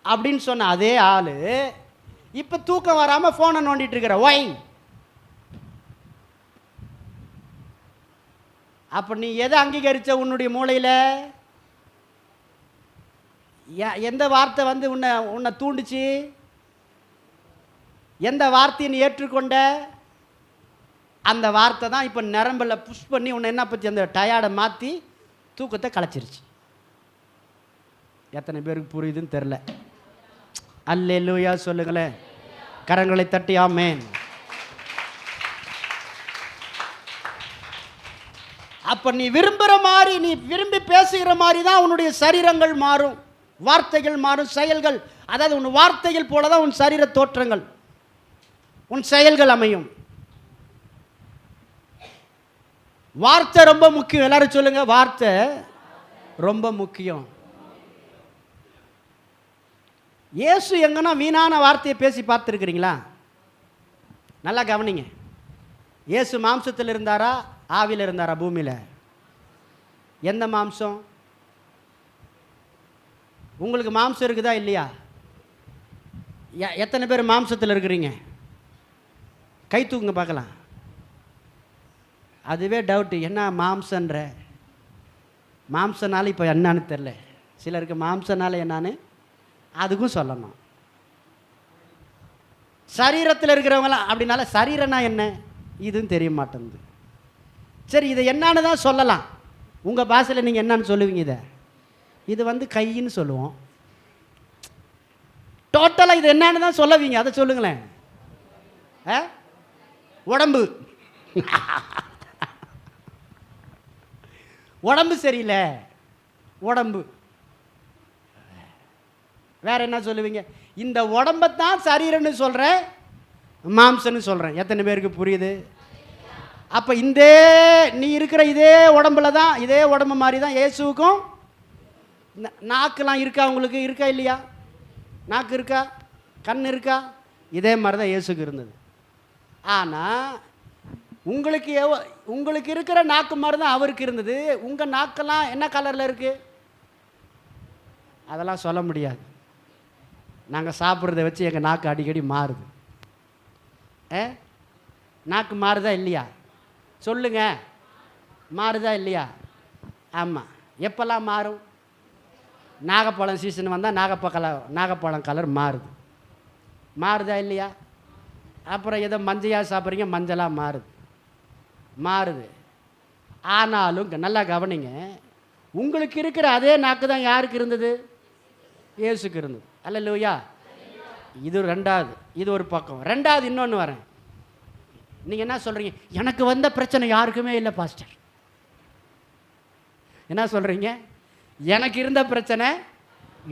அப்படின்னு சொன்ன அதே ஆள் இப்போ தூக்கம் வராமல் ஃபோனை நோண்டிட்டு இருக்கிற ஒய். அப்போ நீ எதை அங்கீகரித்த? உன்னுடைய மூளையில் எந்த வார்த்தை வந்து உன்னை தூண்டுச்சு? எந்த வார்த்தையை நீ ஏற்றுக்கொண்ட? அந்த வார்த்தை தான் இப்போ நரம்பில் புஷ் பண்ணி உன்னை என்ன பற்றி அந்த டயர்டை மாற்றி தூக்கத்தை கலைச்சிருச்சு. எத்தனை பேருக்கு புரியுதுன்னு தெரில. அல்லேலூயா சொல்லுங்களேன். கரங்களை தட்டி ஆமென். அப்போ நீ விரும்புகிற மாதிரி, நீ விரும்பி பேசுகிற மாதிரி தான் உன்னுடைய சரீரங்கள் மாறும், வார்த்தைகள் மாறும், செயல்கள். அதாவது உன் வார்த்தைகள் போல தான் உன் சரீர தோற்றங்கள், உன் செயல்கள் அமையும். வார்த்தை ரொம்ப முக்கியம். எல்லாரும் சொல்லுங்க, வார்த்தை ரொம்ப முக்கியம். இயேசு எங்கன்னா வீணான வார்த்தையை பேசி பார்த்துருக்கிறீங்களா? நல்லா கவனிங்க. இயேசு மாம்சத்தில் இருந்தாரா, ஆவியில் இருந்தாரா? பூமியில். எந்த மாம்சம்? உங்களுக்கு மாம்சம் இருக்குதா இல்லையா? எத்தனை பேர் மாம்சத்தில் இருக்கிறீங்க? கை தூக்குங்க பார்க்கலாம். அதுவே டவுட்டு, என்ன மாம்சன்ற? மாம்சனால இப்போ என்னான்னு தெரில. சிலருக்கு மாம்சனால என்னான்னு அதுக்கும் சொல்லணும். சரீரத்தில் இருக்கிறவங்களாம் அப்படின்னால சரீரனா என்ன இதுவும் தெரிய மாட்டேங்குது. சரி, இதை என்னான்னு தான் சொல்லலாம். உங்கள் பாஷையில் நீங்கள் என்னன்னு சொல்லுவீங்க? இது வந்து கைன்னு சொல்லுவோம். டோட்டலாக இது என்னன்னு தான் சொல்லுவீங்க, அதை சொல்லுங்களேன். உடம்பு. உடம்பு சரியில்லை, உடம்பு. வேற என்ன சொல்லுவீங்க? இந்த உடம்பைத்தான் சரீரன்னு சொல்கிறேன், மாம்சன்னு சொல்கிறேன். எத்தனை பேருக்கு புரியுது? அப்போ இந்த நீ இருக்கிற இதே உடம்புல தான், இதே உடம்பு மாதிரி தான் இயேசுவுக்கும். நாக்கெலாம் இருக்கா? உங்களுக்கு இருக்கா இல்லையா? நாக்கு இருக்கா? கண் இருக்கா? இதே மாதிரி தான் இயேசுக்கு இருந்தது. ஆனால் உங்களுக்கு இருக்கிற நாக்கு மாதிரி தான் அவருக்கு இருந்தது. உங்கள் நாக்கெல்லாம் என்ன கலரில் இருக்குது? அதெல்லாம் சொல்ல முடியாது. நாங்கள் சாப்பிட்றத வச்சு எங்கள் நாக்கு அடிக்கடி மாறுது. நாக்கு மாறுதா இல்லையா? சொல்லுங்க, மாறுதா இல்லையா? ஆமாம். எப்போல்லாம் மாறும்? நாகப்பழம் சீசன் வந்தால் நாகப்பழம் கலர் மாறுது. மாறுதா இல்லையா? அப்புறம் ஏதோ மஞ்சளாக சாப்பிட்றீங்க, மஞ்சளாக மாறுது. ஆனாலும் நல்லா கவனிங்க, உங்களுக்கு இருக்கிற அதே நாக்கு தான் யாருக்கு இருந்தது? இயேசுக்கு இருந்தது. அல்லேலூயா. இது ரெண்டாவது, இது ஒரு பக்கம். ரெண்டாவது இன்னொன்று வரேன். நீங்கள் என்ன சொல்கிறீங்க? எனக்கு வந்த பிரச்சனை யாருக்குமே இல்லை பாஸ்டர். என்ன சொல்கிறீங்க? எனக்கு இருந்த பிரச்சனை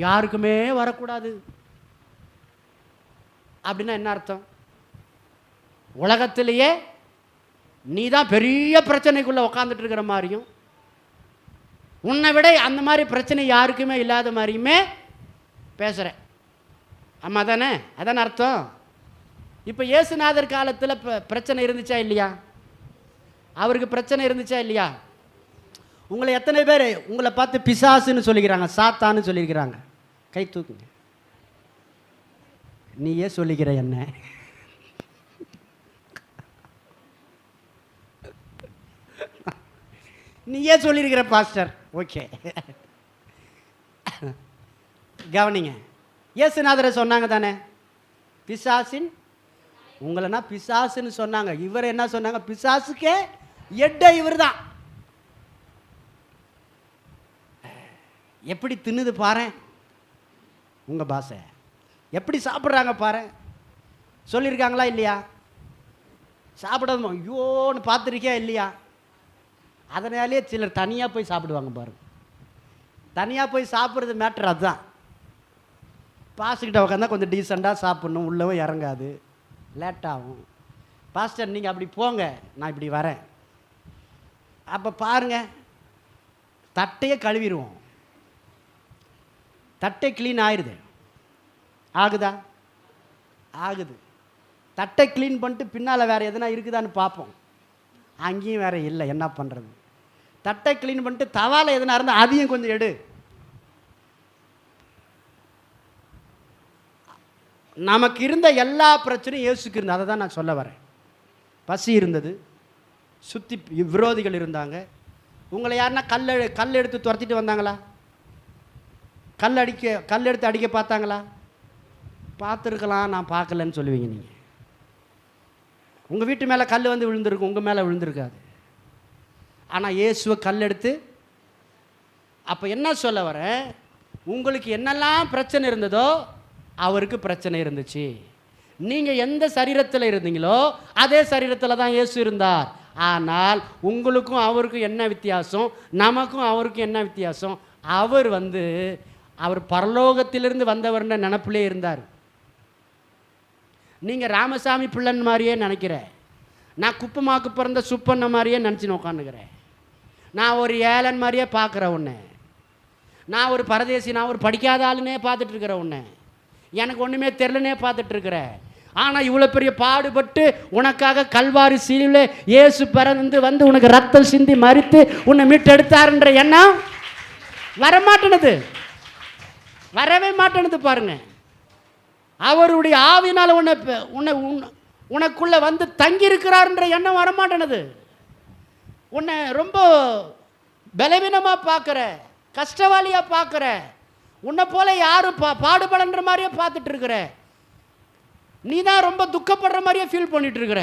யாருக்குமே வரக்கூடாது அப்படின்னா என்ன அர்த்தம்? உலகத்திலேயே நீ தான் பெரிய பிரச்சனைக்குள்ளே உக்காந்துட்டு இருக்கிற மாதிரியும், உன்னை விட அந்த மாதிரி பிரச்சனை யாருக்குமே இல்லாத மாதிரியுமே பேசுகிறேன். ஆமாம் தானே? அதான அர்த்தம். இப்போ இயேசுநாதர் காலத்தில் பிரச்சனை இருந்துச்சா இல்லையா? அவருக்கு பிரச்சனை இருந்துச்சா இல்லையா? உங்களை எத்தனை பேர் உங்களை பார்த்து பிசாசுன்னு சொல்லிக்கிறாங்க, சாத்தான்னு சொல்லியிருக்கிறாங்க? கை தூக்குங்க. நீயே சொல்லிக்கிற என்ன? நீயே சொல்லியிருக்கிற பாஸ்டர். ஓகே, கவனிங்க. இயேசுநாதரை சொன்னாங்க தானே, பிசாசின் உங்களனா பிசாசுன்னு சொன்னாங்க, இவர் என்ன சொன்னாங்க? பிசாசுக்கே எட்ட இவர் தான். எப்படி தின்னுது பாரு உங்க பாசை, எப்படி சாப்பிட்றாங்க பாரு. சொல்லியிருக்காங்களா இல்லையா? சாப்பிடணும் ஐயோன்னு பார்த்துருக்கியா இல்லையா? அதனாலே சிலர் தனியாக போய் சாப்பிடுவாங்க பாருங்க. தனியாக போய் சாப்பிட்றது மேட்ரு அதுதான். பாஸ்டர்கிட்ட உட்காந்தா கொஞ்சம் டீசெண்டாக சாப்பிட்ணும், உள்ளவும் இறங்காது, லேட்டாகும். பாஸ்டர் நீங்கள் அப்படி போங்க, நான் இப்படி வரேன். அப்போ பாருங்கள், தட்டையே கழுவிடுவோம், தட்டை க்ளீன் ஆயிடுது. ஆகுதா? ஆகுது. தட்டை க்ளீன் பண்ணிட்டு பின்னால் வேறு எதுனா இருக்குதான்னு பார்ப்போம், அங்கேயும் வேறு இல்லை. என்ன பண்ணுறது? தட்டை க்ளீன் பண்ணிட்டு தவாலை எதுனா இருந்தால் அதையும் கொஞ்சம் எடு. நமக்கு இருந்த எல்லா பிரச்சனையும் இயேசுக்கு இருந்தது. அதை தான் நான் சொல்ல வரேன். பசி இருந்தது, சுற்றி விரோதிகள் இருந்தாங்க. உங்களை யாருன்னா கல் எடுத்து துரத்திட்டு வந்தாங்களா? கல் எடுத்து அடிக்க பார்த்தாங்களா? பார்த்துருக்கலாம், நான் பார்க்கலன்னு சொல்லுவீங்க நீங்கள். உங்கள் வீட்டு மேலே கல் வந்து விழுந்திருக்கும், உங்கள் மேலே விழுந்திருக்காது. ஆனால் இயேசுவை கல் எடுத்து. அப்போ என்ன சொல்ல வரேன்? உங்களுக்கு என்னெல்லாம் பிரச்சனை இருந்ததோ அவருக்கு பிரச்சனை இருந்துச்சு. நீங்கள் எந்த சரீரத்தில் இருந்தீங்களோ அதே சரீரத்தில் தான் இயேசு இருந்தார். ஆனால் உங்களுக்கும் அவருக்கும் என்ன வித்தியாசம்? நமக்கும் அவருக்கும் என்ன வித்தியாசம்? அவர் பரலோகத்திலிருந்து வந்தவர்ன்ற நினப்பிலே இருந்தார். நீங்கள் ராமசாமி பிள்ளன் மாதிரியே நினைக்கிற, நான் குப்பமாக்கு பிறந்த சுப்பண்ண மாதிரியே நினச்சின்னு உட்காந்துக்கிறேன். நான் ஒரு ஏழன் மாதிரியே பார்க்குற உன்னை, நான் ஒரு பரதேசி, நான் ஒரு படிக்காத ஆளுனே பார்த்துட்ருக்கிற உன்னை, எனக்கு ஒன்றுமே தெரிலனே பார்த்துட்ருக்கிறேன். ஆனால் இவ்வளோ பெரிய பாடுபட்டு உனக்காக கல்வாரி சீலில் இயேசு பிறந்து வந்து உனக்கு ரத்தம் சிந்தி மறித்து உன்னை மீட்டெடுத்தாருன்ற எண்ணம் வரமாட்டேனுது, வரவே மாட்டேனுது. பாருங்க, அவருடைய ஆவினால் உனக்குள்ளே வந்து தங்கியிருக்கிறாருன்ற எண்ணம் வரமாட்டேனுது. உன்னை ரொம்ப பலவீனமாக பார்க்குற, கஷ்டவாளியாக பார்க்குற, உன்னை போல யாரும் பாடுபடுற மாதிரியே பார்த்துட்டு இருக்கிற, நீ தான் ரொம்ப துக்கப்படுற மாதிரியே ஃபீல் பண்ணிட்டு இருக்கிற.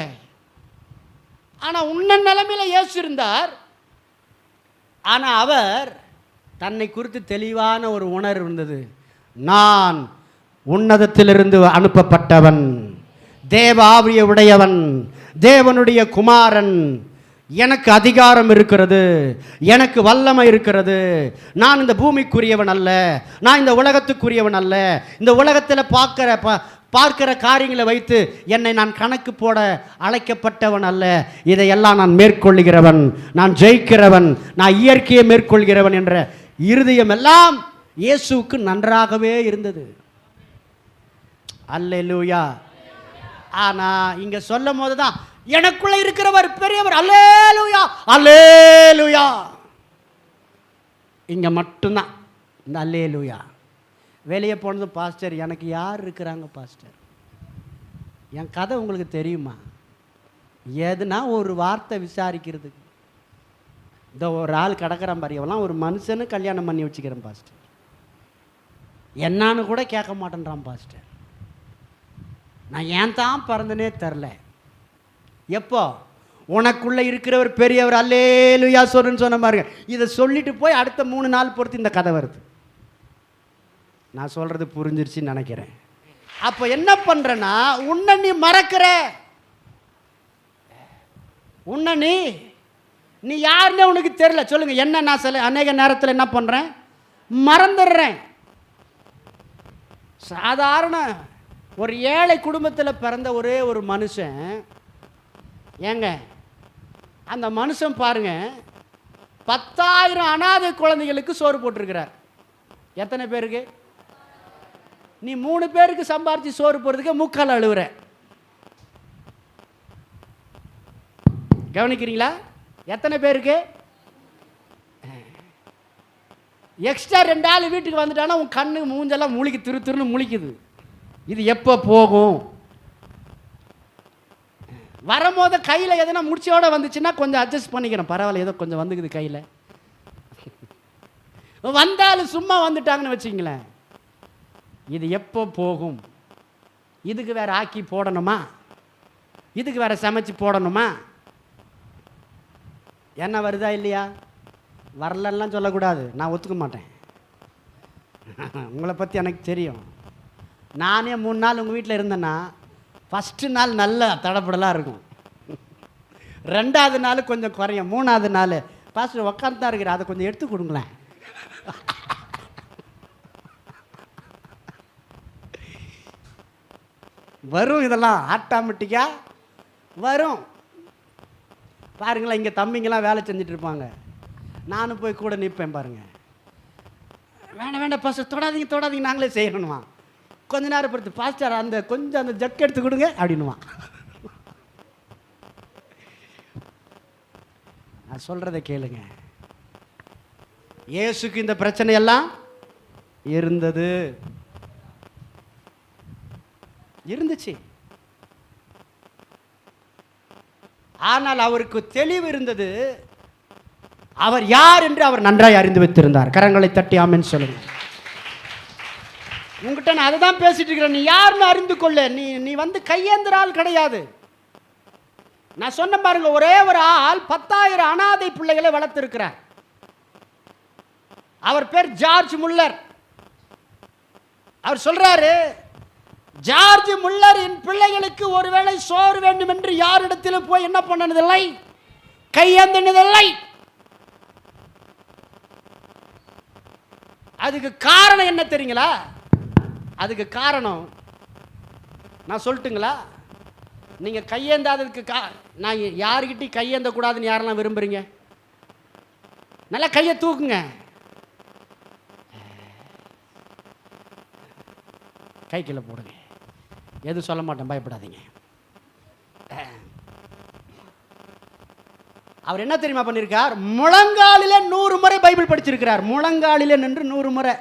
ஆனால் உன்ன நிலைமையில் இயேசு இருந்தார். ஆனால் அவர் தன்னை குறித்து தெளிவான ஒரு உணர்வு இருந்தது. நான் உன்னதத்திலிருந்து அனுப்பப்பட்டவன், தேவ ஆவியை உடையவன், தேவனுடைய குமாரன், எனக்கு அதிகாரம் இருக்கிறது, எனக்கு வல்லமை இருக்கிறது. நான் இந்த பூமிக்குரியவன் அல்ல, நான் இந்த உலகத்துக்குரியவன் அல்ல. இந்த உலகத்தில் பார்க்கிற காரியங்களை வைத்து என்னை நான் கணக்கு போட அழைக்கப்பட்டவன் அல்ல. இதையெல்லாம் நான் மேற்கொள்கிறவன், நான் ஜெயிக்கிறவன், நான் இயற்கையை மேற்கொள்கிறவன் என்ற இருதயம் எல்லாம் இயேசுவுக்கு நன்றாகவே இருந்தது. அல்லேலூயா. ஆனால் இங்கே சொல்லும் போது தான் எனக்குள்ள இருக்கிறவர் பெரியவர். அல்லேலூயா, அல்லேலூயா. இங்கே மட்டும்தான் இந்த அல்லேலூயா. வெளியே போனது, பாஸ்டர் எனக்கு யார் இருக்கிறாங்க பாஸ்டர்? என் கதை உங்களுக்கு தெரியுமா? எதுனா ஒரு வார்த்தை விசாரிக்கிறதுக்கு இந்த ஒரு ஆள் கிடக்கிறான் பாரு, எவெல்லாம் ஒரு மனுஷனு கல்யாணம் பண்ணி வச்சுக்கிறேன் பாஸ்டர், என்னான்னு கூட கேட்க மாட்டேன்றான் பாஸ்டர். நான் ஏன் தான் பிறந்தனே தெரில. எப்போ? உனக்குள்ளே இருக்கிறவர் பெரியவர், அல்லேலூயா சொல்லுன்னு சொன்ன பாருங்க. இதை சொல்லிட்டு போய் அடுத்த 3 நாள் பொறுத்து இந்த கதை வருது. நான் சொல்கிறது புரிஞ்சிருச்சுன்னு நினைக்கிறேன். அப்போ என்ன பண்ணுறேன்னா, உன்னை நீ மறக்கிற. உன்னை நீ யாருன்னே உனக்கு தெரியல. சொல்லுங்க, என்ன நான் சொல்ல அநேக நேரத்தில் என்ன பண்ணுறேன்? மறந்துடுறேன். சாதாரண ஒரு ஏழை குடும்பத்தில் பிறந்த ஒரே ஒரு மனுஷன், ஏங்க அந்த மனுஷன் பாருங்க 10,000 அனாதை குழந்தைகளுக்கு சோறு போட்டிருக்கிறார். எத்தனை பேருக்கு? நீ 3 பேருக்கு சம்பாரிச்சு சோறு போடுறதுக்கு முக்கால் அழுவுற. கவனிக்கிறீங்களா? எத்தனை பேருக்கு? எக்ஸ்ட்ரா 2 ஆள் வீட்டுக்கு வந்துட்டானா உன் கண்ணு மூஞ்செல்லாம் முழிக்கு, திருன்னு முழிக்குது. இது எப்போ போகும்? வரும்போது கையில் எதனா முடிச்சோட வந்துச்சுன்னா கொஞ்சம் அட்ஜஸ்ட் பண்ணிக்கிறேன், பரவாயில்ல, ஏதோ கொஞ்சம் வந்துக்குது கையில். வந்தாலும் சும்மா வந்துட்டாங்கன்னு வச்சுங்களேன், இது எப்போ போகும்? இதுக்கு வேற ஆக்கி போடணுமா? இதுக்கு வேற சமைச்சு போடணுமா? என்ன வருதா இல்லையா? வரலன்னா சொல்லக்கூடாது, நான் ஒத்துக்க மாட்டேன். உங்களை பற்றி எனக்கு தெரியும். நானே 3 நாள் உங்கள் வீட்டில் இருந்தேன்னா ஃபஸ்ட்டு நாள் நல்ல தடப்படலாம் இருக்கும், 2வது நாள் கொஞ்சம் குறையும், 3வது நாள் பாஸ்டர் உட்காந்து தான் இருக்கிற, அதை கொஞ்சம் எடுத்து கொடுங்களேன். வரும், இதெல்லாம் ஆட்டோமேட்டிக்காக வரும். பாருங்களேன், இங்கே தம்பிங்கெல்லாம் வேலை செஞ்சுட்டு இருப்பாங்க, நானும் போய் கூட நிற்பேன் பாருங்கள். வேண்டாம் வேண்டாம் பாஸ்டர், தொடாதீங்க தொடாதீங்க, நாங்களே செய்யணுமா. கொஞ்ச நேரம் பொறுத்து, பாஸ்டர் அந்த கொஞ்சம் அந்த ஜக்கு எடுத்து கொடுங்க அப்படின்னுவான். நான் சொல்கிறத கேளுங்க. இயேசுக்கு இந்த பிரச்சனை எல்லாம் இருந்துச்சு. ஆனால் அவருக்கு தெளிவு இருந்தது. அவர் யார் என்று அவர் நன்றாய் அறிந்து வைத்திருந்தார். கரங்களை தட்டி ஆமென் சொல்லுங்க. உங்ககிட்ட நான் அதை தான் பேசிட்டு இருக்கிறேன். நீ யாருன்னு அறிந்து கொள்ள. நீ வந்து கையேந்திர ஆள் கிடையாது. நான் சொன்ன பாருங்க, ஒரே ஒரு ஆள் 10,000 அனாதை பிள்ளைகளை வளர்த்திருக்கிறார். அவர் பேர் ஜார்ஜ் முல்லர். அவர் சொல்றாரு, ஜார்ஜ் முல்லர் என் பிள்ளைகளுக்கு ஒருவேளை சோறு வேண்டும் என்று யாரிடத்திலும் போய் என்ன பண்ணதில்லை, கையேந்தினதில்லை. அதுக்கு காரணம் என்ன தெரியுங்களா? அதுக்கு காரணம் நான் சொல்லட்டுங்களா? நீங்க கையேந்தாததுக்கு நான் யாருக்கிட்டையும் கையேந்த கூடாதுன்னு யாரெல்லாம் விரும்புறீங்க? நல்லா கையை தூக்குங்க. கை கீழே போடுங்க. எதுவும் சொல்ல மாட்டேன், பயப்படாதீங்க. அவர் என்ன தெரியுமா பண்ணியிருக்கார்? முழங்காலிலே 100 முறை பைபிள் படிச்சிருக்கிறார். முழங்காலிலே நின்று 100 முறை.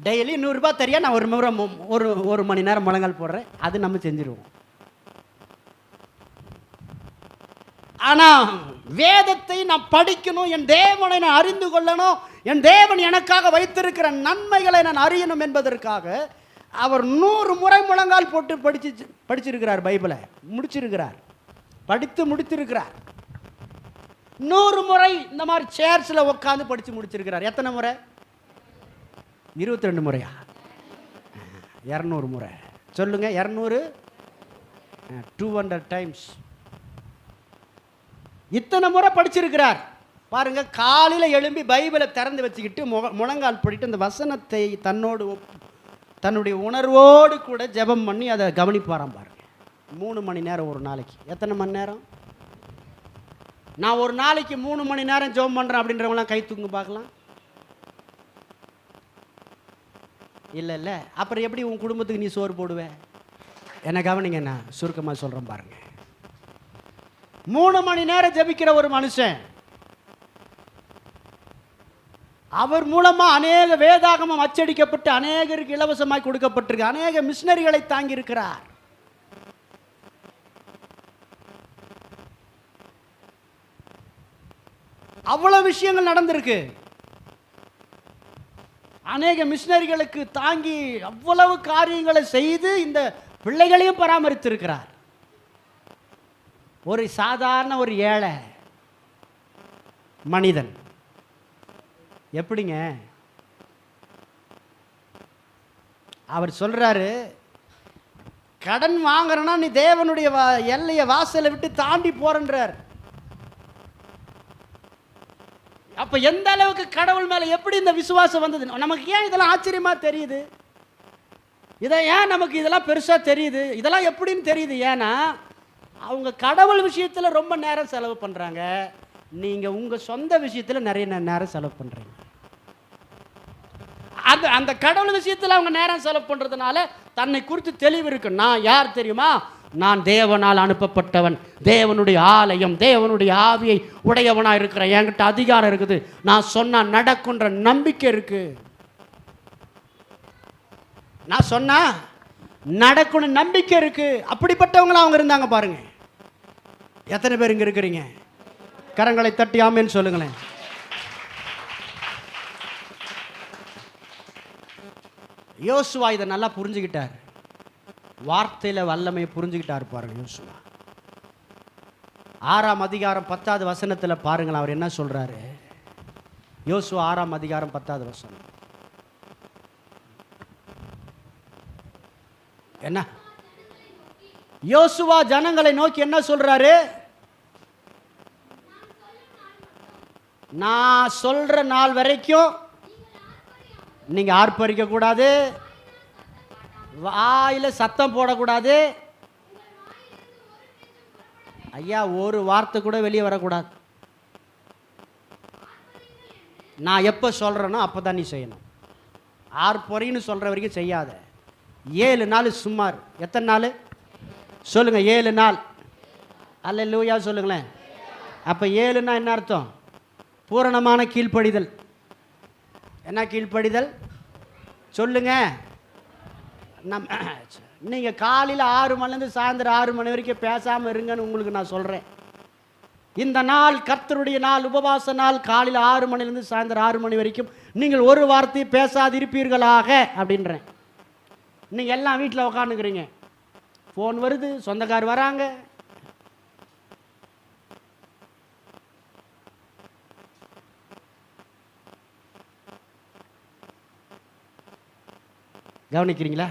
டெய்லி 100 ரூபாய் தெரியா, நான் ஒரு முறை ஒரு மணி நேரம் முழங்கால் போடுறேன், அது நம்ம செஞ்சிருவோம். ஆனால் வேதத்தை நான் படிக்கணும், என் தேவனை நான் அறிந்து கொள்ளணும், என் தேவன் எனக்காக வைத்திருக்கிற நன்மைகளை நான் அறியணும் என்பதற்காக அவர் 100 முறை முழங்கால் போட்டு படிச்சிருக்கிறார். பைபிளை முடிச்சிருக்கிறார், படித்து முடித்திருக்கிறார். 100 முறை இந்த மாதிரி சேர்ஸில் உட்காந்து படித்து முடிச்சிருக்கிறார். எத்தனை முறை? 22 முறையா? 200 முறை சொல்லுங்க. 200 200 டைம்ஸ் இத்தனை முறை படிச்சிருக்கிறார். பாருங்க, காலையில் எழும்பி பைபிளை திறந்து வச்சுக்கிட்டு முழங்கால் படிட்டு அந்த வசனத்தை தன்னுடைய உணர்வோடு கூட ஜெபம் பண்ணி அதை கவனிப்பாராம். பாருங்க, 3 மணி நேரம் ஒரு நாளைக்கு. எத்தனை மணி நேரம்? நான் ஒரு நாளைக்கு 3 மணி நேரம் ஜெபம் பண்ணுறேன் அப்படின்றவங்களாம் கை தூங்க பார்க்கலாம். இல்லை, அப்புறம் எப்படி உன் குடும்பத்துக்கு நீ சோறு போடுவே? என்ன கவனிங்க, நான் சுருக்கமாக சொல்கிறேன் பாருங்க. 3 மணி நேரம் ஜெபிக்கிற ஒரு மனுஷன், அவர் மூலமா அநேக வேதாகமம் அச்சடிக்கப்பட்டு அநேகருக்கு இலவசமாய் கொடுக்கப்பட்டிருக்கு. அநேக மிஷனரிகளை தாங்கி இருக்கிறார். அவ்வளவு விஷயங்கள் நடந்திருக்கு. அநேக மிஷனரிகளுக்கு தாங்கி அவ்வளவு காரியங்களை செய்து இந்த பிள்ளைகளையும் பராமரித்திருக்கிறார். ஒரு சாதாரண ஒரு ஏழை மனிதன் எப்படிங்க? அவர் சொல்றாரு, கடன் வாங்குறனா நீ தேவனுடைய எல்லையை வாசலை விட்டு தாண்டி போறன்றார். அப்ப எந்த அளவுக்கு கடவுள் மேல எப்படி இந்த விசுவாசம் வந்தது? நமக்கு ஏன் இதெல்லாம் ஆச்சரியமா தெரியுது? இதை ஏன் நமக்கு இதெல்லாம் பெருசா தெரியுது? இதெல்லாம் எப்படின்னு தெரியுது? ஏன்னா அவங்க கடவுள் விஷயத்துல ரொம்ப நேரம் செலவு பண்றாங்க. நீங்க உங்க சொந்த விஷயத்துல நிறைய நேரம் செலவு பண்றீங்க. அந்த கடவுள் விஷயத்துல அவங்க நேரம் செலவு பண்றதுனால தன்னை குறித்து தெளிவு இருக்கு. நான் யார் தெரியுமா? நான் தேவனால் அனுப்பப்பட்டவன், தேவனுடைய ஆலயம், தேவனுடைய ஆவியை உடையவனா இருக்கிறேன், என்கிட்ட அதிகாரம் இருக்குது, நான் சொன்னா நடக்குன்ற நம்பிக்கை இருக்கு. நான் சொன்னா நடக்கணும் நம்பிக்கை இருக்கு. அப்படிப்பட்டவங்களா அவங்க இருந்தாங்க பாருங்க. எத்தனை பேர் இங்க இருக்கிறீங்க? கரங்களை தட்டி ஆமென் சொல்லுங்களேன். யோசுவா இதை நல்லா புரிஞ்சுக்கிட்டார். வார்த்தையில் வல்லமையை புரிஞ்சுக்கிட்டார் பாருங்க யோசுவா. 6ஆம் அதிகாரம் 10வது வசனத்தில் பாருங்கள் அவர் என்ன சொல்றாரு. யோசுவா 6ஆம் அதிகாரம் 10வது வசனம் என்ன? யோசுவா ஜனங்களை நோக்கி என்ன சொல்றாரு? நான் சொல்ற நாள் வரைக்கும் நீங்க ஆர்ப்பரிக்க கூடாது, வாயில சத்தம் போடக்கூடாது. ஐயா, ஒரு வார்த்தை கூட வெளியே வரக்கூடாது. நான் எப்போ சொல்றேனோ அப்பதான் நீ செய்யணும். ஆர்ப்பரின்னு சொல்ற வரைக்கும் செய்யாத. 7 நாள் சுமார். எத்தனை நாள் சொல்லுங்க? 7 நாள். அல்லேலூயா சொல்லுங்களேன். அப்ப 7னா என்ன அர்த்தம்? பூரணமான கீழ்ப்படிதல். என்ன கீழ்ப்படிதல் சொல்லுங்க? நீங்கள் காலையில் 6 மணிலேருந்து சாயந்தரம் 6 மணி வரைக்கும் பேசாமல் இருங்கன்னு உங்களுக்கு நான் சொல்கிறேன். இந்த நாள் கர்த்தருடைய நாள், உபவாச நாள். காலையில் 6 மணிலேருந்து சாயந்தரம் 6 மணி வரைக்கும் நீங்கள் ஒரு வார்த்தை பேசாதிருப்பீர்களாக அப்படின்றேன். நீங்கள் எல்லாம் வீட்டில் உட்காந்துக்கிறீங்க, ஃபோன் வருது, சொந்தக்கார் வராங்க, கவனிக்கிறீங்களா?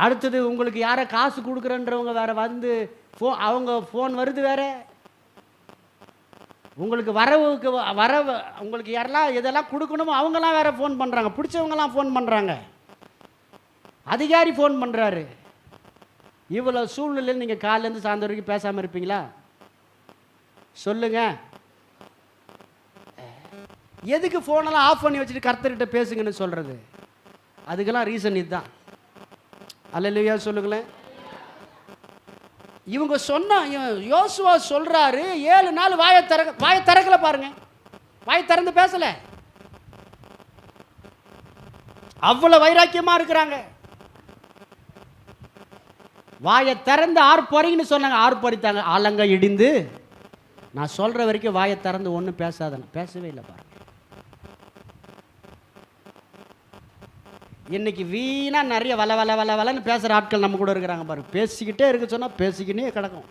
அடுத்தது உங்களுக்கு யாரை காசு கொடுக்குறன்றவங்க வேற வந்து அவங்க ஃபோன் வருது வேற. உங்களுக்கு வரவு உங்களுக்கு யாரெல்லாம் எதெல்லாம் கொடுக்கணுமோ அவங்கெல்லாம் வேற ஃபோன் பண்ணுறாங்க. பிடிச்சவங்கலாம் ஃபோன் பண்ணுறாங்க, அதிகாரி ஃபோன் பண்ணுறாரு. இவ்வளோ சூழ்நிலையில் நீங்கள் காலையிலேருந்து சாயந்தரம் வரைக்கும் பேசாமல் இருப்பீங்களா? சொல்லுங்க. எதுக்கு ஃபோனெல்லாம் ஆஃப் பண்ணி வச்சுட்டு கர்த்தர்கிட்ட பேசுங்கன்னு சொல்கிறது? அதுக்கெல்லாம் ரீசன் இதுதான். அல்லேலூயா சொல்லுங்களேன். இவங்க சொன்ன யோசுவா சொல்றாரு 7 நாள் வாயை திறக்கல பாருங்க. வாயை திறந்து பேசல. அவ்வளவு வைராக்கியமா இருக்கிறாங்க. வாயை திறந்து ஆர்ப்பரின்னு சொன்னாங்க, ஆர்ப்பரித்தாங்க. ஆலங்க இடிந்து. நான் சொல்ற வரைக்கும் வாயை திறந்து ஒன்றும் பேசாதன. பேசவே இல்லை பாருங்க. இன்னைக்கு வீணா நிறைய வளன்னு பேசுகிற ஆட்கள் நம்ம கூட இருக்கிறாங்க பாருங்க. பேசிக்கிட்டே இருக்க சொன்னால் பேசிக்கிட்டே கிடக்கும்.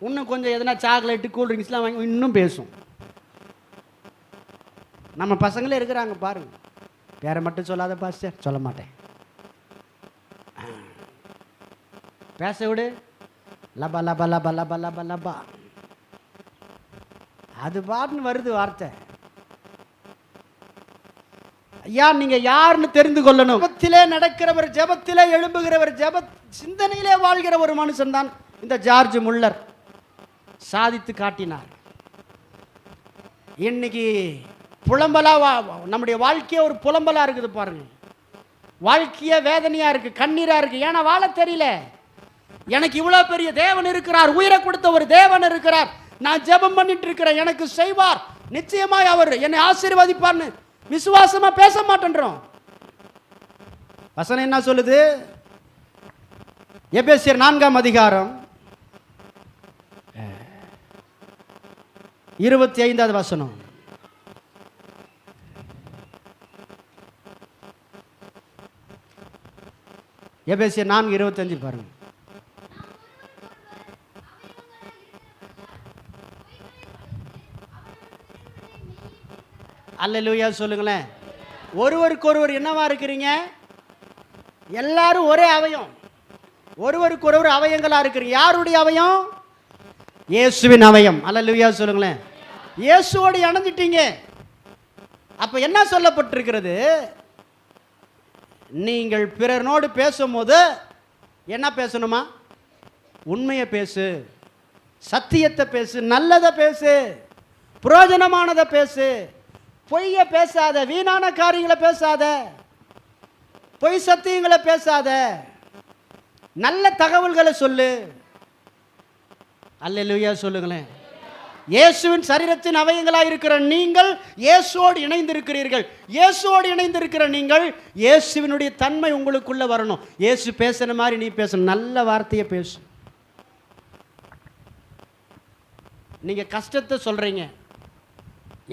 இன்னும் கொஞ்சம் எதனா சாக்லேட்டு கூல்ட்ரிங்க்ஸ்லாம் வாங்கி இன்னும் பேசும். நம்ம பசங்களே இருக்கிறாங்க பாருங்க. பேரை மட்டும் சொல்லாத பாஸ்டர். சொல்ல மாட்டேன். பேச விடு. லபா லபா லபா லபா லபா லபா. அது பாட்டுன்னு வருது வார்த்தை. ஐயா, நீங்க யாருன்னு தெரிந்து கொள்ளணும். ஜெபத்திலே நடக்கிறவர், ஜெபத்திலே எழும்புகிறவர், ஜெப சிந்தனையிலே வாழ்கிற ஒரு மனுஷன் தான் இந்த ஜார்ஜ் முல்லர் சாதித்து காட்டினார். இன்னைக்கு புலம்பலா நம்முடைய வாழ்க்கையே ஒரு புலம்பலா இருக்குது பாருங்க. வாழ்க்கையே வேதனையா இருக்கு, கண்ணீரா இருக்கு. ஏன்னா வாழ தெரியல. எனக்கு இவ்வளவு பெரிய தேவன் இருக்கிறார், உயிரை கொடுத்த ஒரு தேவன் இருக்கிறார். நான் ஜெபம் பண்ணிட்டு இருக்கிறேன், எனக்கு செய்வார், நிச்சயமாய் அவர் என்னை ஆசீர்வதிப்பார்னு விசுவாசமா பேச மாட்டேன்றோம். வசனம் என்ன சொல்லுது? எபேசியர் 4ஆம் அதிகாரம் 25வது வசனம். எபேசியர் 4:25 பாருங்க. அல்லேலூயா சொல்லுங்களேன். ஒருவருக்கு ஒருவர் என்னவா இருக்கிறீங்க? எல்லாரும் ஒரே அவயம். ஒருவருக்கு ஒருவர் அவயங்களா இருக்கிறீங்க. யாருடைய அவயம்? இயேசுவின் அவயம். அல்லேலூயா சொல்லுங்களேன். இயேசுவோடு இணைஞ்சிட்டீங்க. அப்ப என்ன சொல்லப்பட்டிருக்கிறது? நீங்கள் பிறனோடு பேசும்போது என்ன பேசணுமா? உண்மையை பேசு, சத்தியத்தை பேசு, நல்லதை பேசு, பிரயோஜனமானதை பேசு. பொய்ய பேசாத, வீணான காரியங்களை பேசாத, பொய் சத்தியங்களை பேசாத, நல்ல தகவல்களை சொல்லு. அல்லேலூயா சொல்லுங்களேன். இயேசுவின் சரீரத்தின் அவயங்களாக இருக்கிற நீங்கள் இயேசுவோடு இணைந்திருக்கிறீர்கள். இயேசுவோடு இணைந்திருக்கிற நீங்கள் இயேசுவினுடைய தன்மை உங்களுக்குள்ள வரணும். இயேசு பேசுன மாதிரி நீ பேசணும். நல்ல வார்த்தையை பேசு. நீங்க கஷ்டத்தை சொல்றீங்க,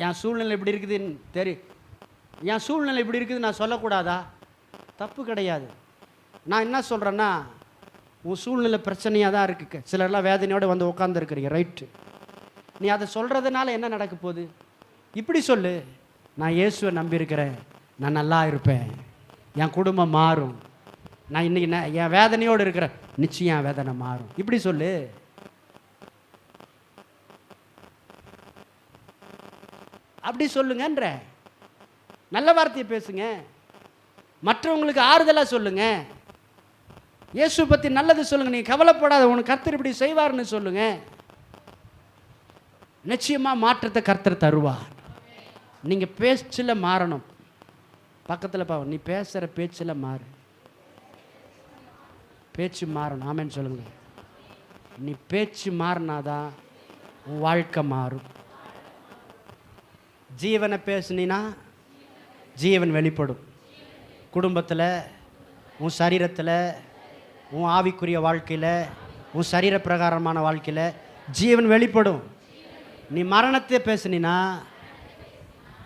என் சூழ்நிலை இப்படி இருக்குதுன்னு என் சூழ்நிலை இப்படி இருக்குது நான் சொல்லக்கூடாதா? தப்பு கிடையாது. நான் என்ன சொல்கிறேன்னா, உன் சூழ்நிலை பிரச்சனையாக தான் இருக்குது. சிலர்லாம் வேதனையோடு வந்து உட்காந்துருக்குறீங்க, ரைட்டு. நீ அதை சொல்கிறதுனால என்ன நடக்க போகுது? இப்படி சொல்லு, நான் இயேசுவை நம்பியிருக்கிறேன், நான் நல்லா இருப்பேன், என் குடும்பம் மாறும், நான் இன்றைக்கி என் வேதனையோடு இருக்கிறேன், நிச்சயம் என் வேதனை மாறும். இப்படி சொல்லு. அப்படி சொல்லுங்கன்ற நல்ல வார்த்தையை பேசுங்க. மற்றவங்களுக்கு ஆறுதலாக சொல்லுங்க. இயேசு பற்றி நல்லது சொல்லுங்க. நீ கவலைப்படாத, உனக்கு கர்த்தர் இப்படி செய்வார்னு சொல்லுங்க. நிச்சயமாக மாற்றத்தை கர்த்தர் தருவார். நீங்கள் பேச்சில் மாறணும். பக்கத்தில் பாவம், நீ பேசுகிற பேச்சில் மாறு. பேச்சு மாறணும். ஆமேன்னு சொல்லுங்க. நீ பேச்சு மாறினாதான் உன் வாழ்க்கை மாறும். ஜீவனை பேசுனா ஜீவன் வெளிப்படும். குடும்பத்தில், உன் சரீரத்தில், உன் ஆவிக்குரிய வாழ்க்கையில், உன் சரீர பிரகாரமான வாழ்க்கையில் ஜீவன் வெளிப்படும். நீ மரணத்தை பேசுனா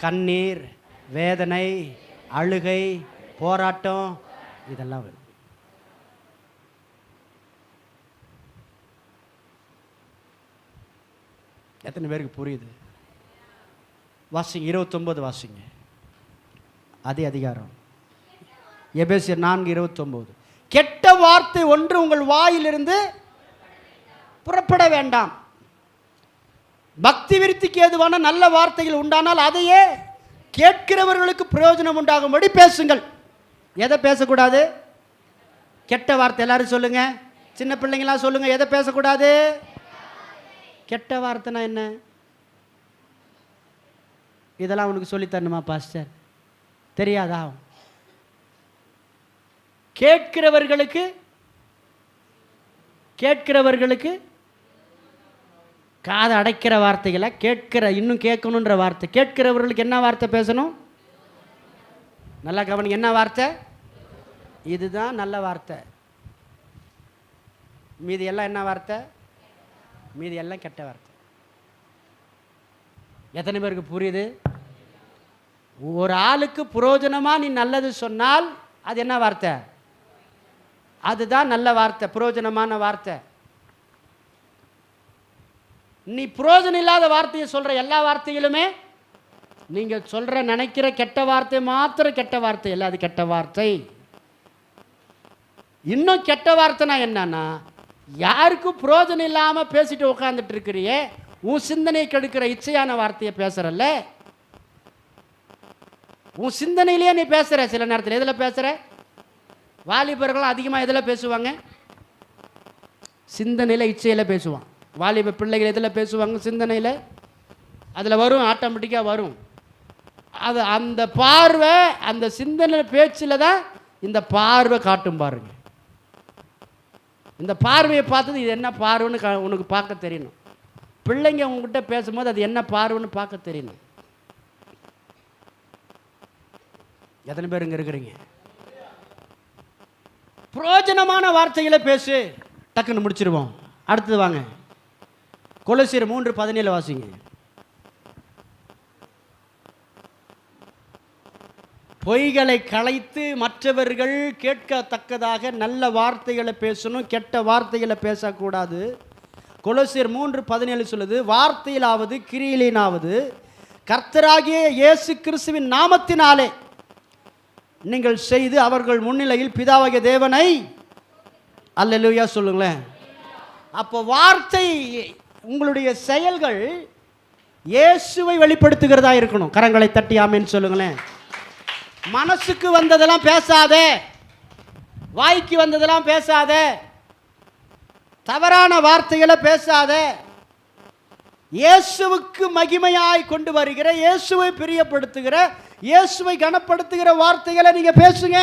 கண்ணீர், வேதனை, அழுகை, போராட்டம் இதெல்லாம் வரும். எத்தனை பேருக்கு புரியுது? வாசிங்க 29 வாசிங்க. அதே அதிகாரம் எபேசியர் 4:29. கெட்ட வார்த்தை ஒன்று உங்கள் வாயிலிருந்து புறப்பட வேண்டாம். பக்தி விருத்திக்கு ஏதுவான நல்ல வார்த்தைகள் உண்டானால் அதையே கேட்கிறவர்களுக்கு பிரயோஜனம் உண்டாகும்படி பேசுங்கள். எதை பேசக்கூடாது? கெட்ட வார்த்தை. எல்லாரும் சொல்லுங்க, சின்ன பிள்ளைங்களாம் சொல்லுங்க, எதை பேசக்கூடாது? கெட்ட வார்த்தைனா என்ன? இதெல்லாம் உனக்கு சொல்லித்தரணுமா பாஸ்டர்? தெரியாதா? கேட்கிறவர்களுக்கு காதை அடைக்கிற வார்த்தைகளை, கேட்கிற இன்னும் கேட்கணுன்ற வார்த்தை. கேட்கிறவர்களுக்கு என்ன வார்த்தை பேசணும்? நல்லா கவனிங்க. என்ன வார்த்தை? இதுதான் நல்ல வார்த்தை. மீதி எல்லாம் என்ன வார்த்தை? மீதி எல்லாம் கெட்ட வார்த்தை. எத்தனை பேருக்கு புரியுது? ஒரு ஆளுக்கு புரோஜனமாக நீ நல்லது சொன்னால் அது என்ன வார்த்தை? அதுதான் நல்ல வார்த்தை, புரோஜனமான வார்த்தை. நீ புரோஜனம் இல்லாத வார்த்தையை சொல்கிற எல்லா வார்த்தைகளுமே, நீங்கள் சொல்கிற நினைக்கிற கெட்ட வார்த்தை மாத்திரம் கெட்ட வார்த்தை இல்லை, அது கெட்ட வார்த்தை. இன்னும் கெட்ட வார்த்தைனா என்னன்னா, யாருக்கும் புரோஜனம் இல்லாமல் பேசிட்டு உட்காந்துட்டு இருக்கிறியே, உன் சிந்தனை கெடுக்கிற இச்சையான வார்த்தையை பேசுகிறல்ல, உன் சிந்தனையிலேயே நீ பேசுகிற. சில நேரத்தில் எதில் பேசுகிற? வாலிபர்கள் அதிகமாக எதில் பேசுவாங்க? சிந்தனையில், இச்சையில் பேசுவான். வாலிப பிள்ளைகள் எதில் பேசுவாங்க? சிந்தனையில். அதில் வரும், ஆட்டோமேட்டிக்காக வரும். அது அந்த பார்வை, அந்த சிந்தனை பேச்சில் தான் இந்த பார்வை காட்டும். பாருங்க, இந்த பார்வையை பார்த்தது இது என்ன பார்வைன்னு உனக்கு பார்க்க தெரியணும். பிள்ளைங்க உங்ககிட்ட பேசும்போது அது என்ன பார்வைன்னு பார்க்க தெரியணும். எத்தனை பேர் இங்கே இருக்கிறீங்க? பிரயோஜனமான வார்த்தைகளை பேசு. டக்குன்னு முடிச்சிருவோம். அடுத்தது வாங்க, கொலோசியர் 3:17 வாசிங்க. பொய்களை களைத்து மற்றவர்கள் கேட்கத்தக்கதாக நல்ல வார்த்தைகளை பேசணும், கெட்ட வார்த்தைகளை பேசக்கூடாது. கொலோசியர் 3:17 சொல்லுது, வார்த்தையிலாவது கிரியிலாவது கர்த்தராகிய இயேசு கிறிஸ்துவின் நாமத்தினாலே நீங்கள் செய்து அவர்கள் முன்னிலையில் பிதாவாகிய தேவனை அல்லேலூயா சொல்லுங்களேன். அப்போ வார்த்தை, உங்களுடைய செயல்கள் இயேசுவை வெளிப்படுத்துகிறதா இருக்கணும். கரங்களை தட்டி ஆமென் சொல்லுங்களேன். மனசுக்கு வந்ததெல்லாம் பேசாதே, வாய்க்கு வந்ததெல்லாம் பேசாதே, தவறான வார்த்தைகளை பேசாதே. இயேசுவுக்கு மகிமையாய் கொண்டு வருகிற, இயேசுவை பிரியப்படுத்துகிற, இயேசுவை கனப்படுத்துகிற வார்த்தைகளை நீங்க பேசுங்க.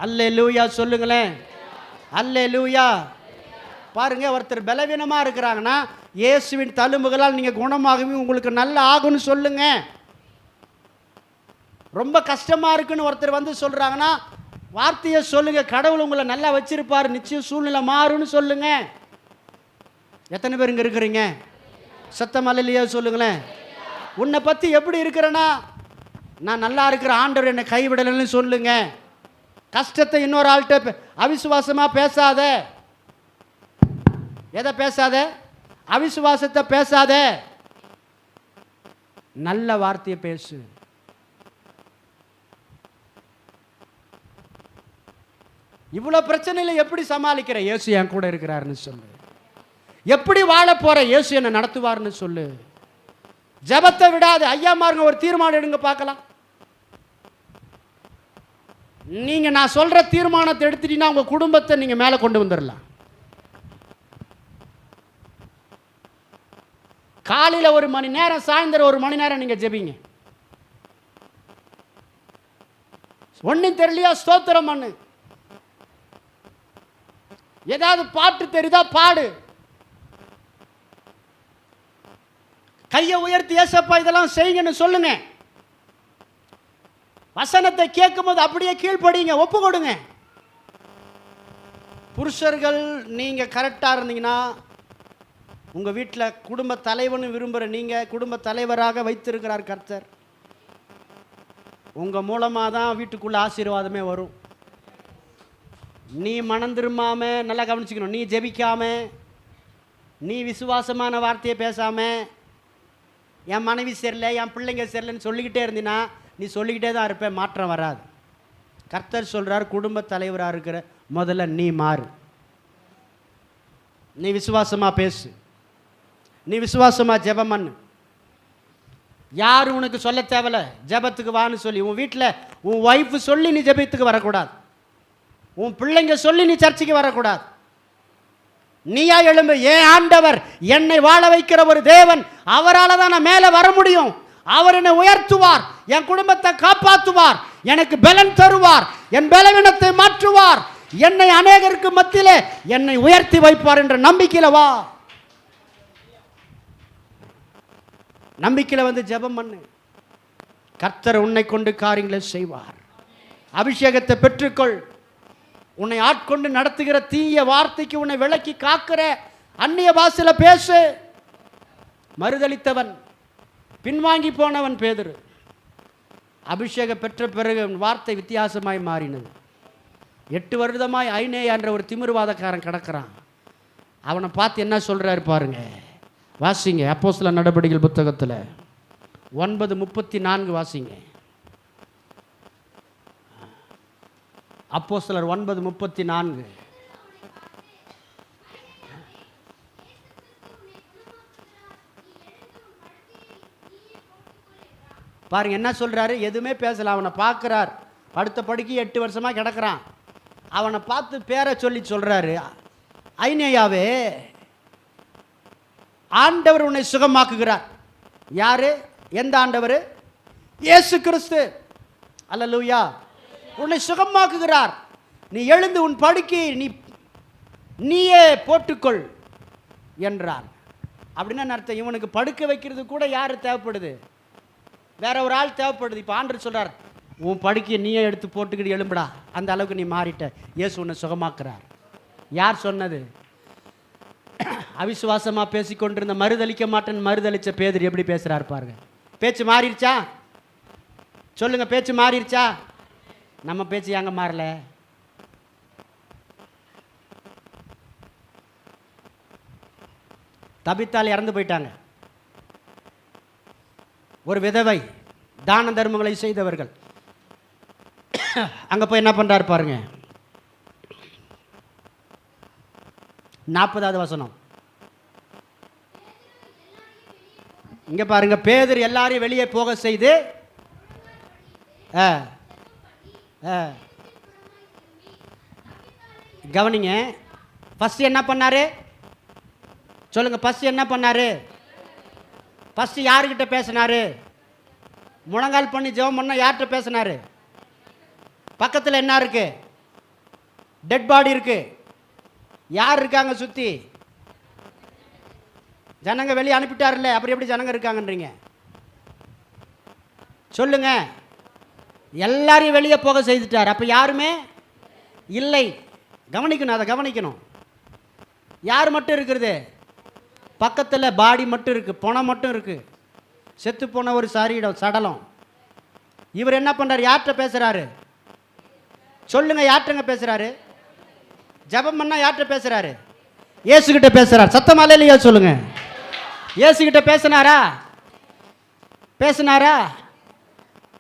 அல்லேலூயா சொல்லுங்களேன். அல்லேலூயா. பாருங்க, ஒருத்தர் பலவீனமா இருக்கிறாங்கன்னா இயேசுவின் தழும்புகளால் நீங்க குணமாகவே உங்களுக்கு நல்ல ஆகும்னு சொல்லுங்க. ரொம்ப கஷ்டமா இருக்குன்னு ஒருத்தர் வந்து சொல்றாங்கன்னா வார்த்தையை சொல்லுங்க. கடவுள் உங்களை நல்லா வச்சிருப்பாரு, நிச்சயம் சூழ்நிலை மாறும்னு சொல்லுங்க. எத்தனை பேர் இங்க இருக்கிறீங்க? சத்தம் அல்லேலூயா சொல்லுங்களேன். உன்னை பத்தி எப்படி இருக்கிறனா, நான் நல்லா இருக்கிற ஆண்டவர் என்னை கைவிடலைன்னு சொல்லுங்க. கஷ்டத்தை இன்னொரு ஆள்கிட்ட அவிசுவாசமாக பேசாத. எதை பேசாத? அவிசுவாசத்தை பேசாத. நல்ல வார்த்தையை பேசு. இவ்வளோ பிரச்சனையில் எப்படி சமாளிக்கிற? இயேசு என் கூட இருக்கிறாருன்னு சொல்லு. எப்படி வாழ போற? இயேசு என்ன நடத்துவார்னு சொல்லு. ஜெபத்தை விடாது. ஐயா மாருங்க ஒரு தீர்மானம் எடுங்க பார்க்கலாம். நீங்க நான் சொல்ற தீர்மானத்தை எடுத்துட்டீங்கன்னா உங்க குடும்பத்தை நீங்க மேலே கொண்டு வந்துடலாம். காலையில் 1 மணி நேரம், சாயந்தரம் 1 மணி நேரம் நீங்க ஜெபிங்க. ஒன்னும் தெரியலையா? ஸ்தோத்திரம் பண்ணு. ஏதாவது பாட்டு தெரியுதா? பாடு. கையை உயர்த்தி ஏசப்பா இதெல்லாம் செய்யுங்கன்னு சொல்லுங்க. வசனத்தை கேட்கும் போது அப்படியே கீழ்ப்படிங்க, ஒப்பு கொடுங்க. புருஷர்கள் நீங்க கரெக்டா இருந்தீங்கன்னா உங்க வீட்டில் குடும்ப தலைவனு விரும்புகிற நீங்க குடும்ப தலைவராக வைத்திருக்கிறார் கர்த்தர். உங்க மூலமாக தான் வீட்டுக்குள்ள ஆசீர்வாதமே வரும். நீ மனம் திரும்பாம, நல்லா கவனிச்சுக்கணும், நீ ஜெபிக்காம, நீ விசுவாசமான வார்த்தையை பேசாம, என் மனைவி சரியில்லை, என் பிள்ளைங்க சரியில்லைன்னு சொல்லிக்கிட்டே இருந்தீன்னா நீ சொல்லிக்கிட்டே தான் இருப்ப, மாற்றம் வராது. கர்த்தர் சொல்றார், குடும்ப தலைவராக இருக்கிற முதல்ல நீ மாறு. நீ விசுவாசமா பேசு, நீ விசுவாசமா ஜெபம் பண்ணு. யாரும் உனக்கு சொல்ல தேவையில்ல ஜெபத்துக்கு வான்னு சொல்லி. உன் வீட்டில் உன் ஒய்ஃப் சொல்லி நீ ஜெபத்துக்கு வரக்கூடாது. உன் பிள்ளைங்க சொல்லி நீ சர்ச்சைக்கு வரக்கூடாது. நீயா எழும்பு. ஏன் ஆண்டவர் என்னை வாழ வைக்கிற ஒரு தேவன், அவரால் தான் நான் மேலே வர முடியும். அவர் என்னை உயர்த்துவார், என் குடும்பத்தை காப்பாற்றுவார், எனக்கு பலன் தருவார், என் பலவீனத்தை மாற்றுவார், என்னை அநேகருக்கு மத்தியிலே என்னை உயர்த்தி வைப்பார் என்ற நம்பிக்கையில வா. நம்பிக்கையில வந்து ஜெபம் பண்ணு. கர்த்தர் உன்னை கொண்டு காரியங்களை செய்வார். அபிஷேகத்தை பெற்றுக்கொள். உன்னை ஆட்கொண்டு நடத்துகிற தீய வார்த்தைக்கு உன்னை விலக்கி காக்கிற அந்நிய பாஷையில பேசு. மறுதளித்தவன், பின்வாங்கி போனவன் பேதுரு. அபிஷேகம் பெற்ற பிறகு வார்த்தை வித்தியாசமாய் மாறினது. 8 வருடமாய் ஐனேயா என்ற ஒரு திமிர்வாதக்காரன் கிடக்கிறான். அவனை பார்த்து என்ன சொல்றாரு பாருங்க, வாசிங்க. அப்போஸ்தலர் நடபடிகள் புத்தகத்தில் 9:34 வாசிங்க. அப்போஸ்தலர் 9:34. பாருங்க என்ன சொல்றாரு. எதுவுமே பேசல. அவனை பார்க்கிறார், படுத்த படுக்கி 8 வருஷமா கிடக்கிறான். அவனை பார்த்து பேரை சொல்லி சொல்றாரு, ஐனேயாவே, ஆண்டவர் உன்னை சுகமாக்குகிறார். யாரு? எந்த ஆண்டவர்? இயேசு கிறிஸ்து. அல்லேலூயா. உன்னை சுகமாக்குகிறார். நீ எழுந்து உன் படுக்கை நீயே போட்டுக்கொள் என்றான். அப்படின்னா அர்த்தம், இவனுக்கு படுக்க வைக்கிறது கூட யாரு தேவைப்படுது? வேற ஒரு ஆள் தேவைப்படுது. இப்போ ஆண்டவர் சொல்றார், உன் படுக்கையை நீயே எடுத்து போட்டுக்கிட்டு எழும்புடா. அந்த அளவுக்கு நீ மாறிட்ட. இயேசு உன்னை சுகமாக்குறார். யார் சொன்னது? அவிசுவாசமா பேசிக்கொண்டிருந்த மறுதளிக்க மாட்டேன் மறுதளிச்ச பேதுரு எப்படி பேசுறாரு பாருங்க. பேச்சு மாறிடுச்சா? சொல்லுங்க, பேச்சு மாறிடுச்சா? நம்ம பேச்சு எங்க மாறல? தபித்தால் இறந்து போயிட்டாங்க. ஒரு விதவை, தான தர்மங்களை செய்தவர்கள். அங்க போய் என்ன பண்றாரு பாருங்க. 40வது வசனம். இங்க பாருங்க. பேதுரு எல்லாரையும் வெளியே போக செய்து கவனிங்க. ஃபர்ஸ்ட் என்ன பண்ணாரு? சொல்லுங்க. ஃபர்ஸ்ட் என்ன பண்ணாரு? ஃபர்ஸ்ட் யாருக்கிட்ட பேசினாரு? முழங்கால் பண்ணி ஜெபம் பண்ண யார்கிட்ட பேசினாரு? பக்கத்தில் என்ன இருக்கு? டெட் பாடி இருக்கு. யார் இருக்காங்க சுத்தி? ஜனங்க வெளியே அனுப்பிட்டார்ல, அப்புறம் எப்படி ஜனங்க இருக்காங்கன்றீங்க? சொல்லுங்க. எல்லாரையும் வெளியே போக செய்துட்டார். அப்ப யாருமே இல்லை. கவனிக்கணும், அதை கவனிக்கணும். யார் மட்டும் இருக்கிறது? பக்கத்தில் பாடி மட்டும் இருக்கு, பணம் மட்டும் இருக்கு. செத்து போன ஒரு சடலம். இவர் என்ன பண்றாரு? யார்கிட்ட பேசுறாரு சொல்லுங்க? யார்கிட்டங்க பேசுறாரு? ஜெபம் பண்ணா யார்கிட்ட பேசுறாரு? இயேசுகிட்ட பேசுறார். சத்தமா இல்லையா சொல்லுங்க? இயேசுகிட்ட பேசினாரா? பேசினாரா?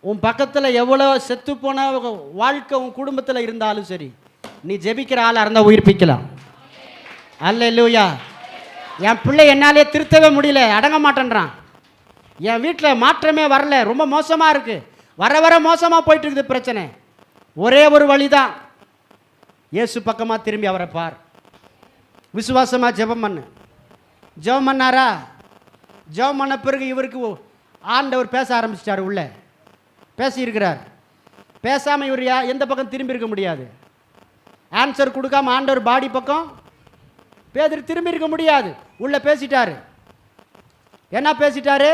உன் பக்கத்தில் எவ்வளோ செத்து போன வாழ்க்கை உன் குடும்பத்தில் இருந்தாலும் சரி, நீ ஜெபிக்கிற ஆளாக இருந்தால் உயிர்ப்பிக்கலாம். அல்லேலூயா. என் பிள்ளை என்னாலே திருத்தவே முடியல, அடங்க மாட்டேன்றான். என் வீட்டில் மாற்றமே வரல, ரொம்ப மோசமாக இருக்குது, வர வர மோசமாக போயிட்டு இருக்குது பிரச்சனை. ஒரே ஒரு வழி தான், இயேசு பக்கமாக திரும்பி அவரை பார், விசுவாசமாக ஜெபம் பண்ணு. ஜெபம் பண்ணாரா? ஜெபம் பண்ண பிறகு இவருக்கு ஆண்டவர் பேச ஆரம்பிச்சிட்டார். உள்ள பேசியிருக்கிறார். பேசாமல் இவர் எந்த பக்கம் திரும்பி இருக்க முடியாது. ஆன்சர் கொடுக்காம ஆண்டவர் பாடி பக்கம் பேதர் திரும்பி இருக்க முடியாது. உள்ள பேசிட்டாரு. என்ன பேசிட்டாரு?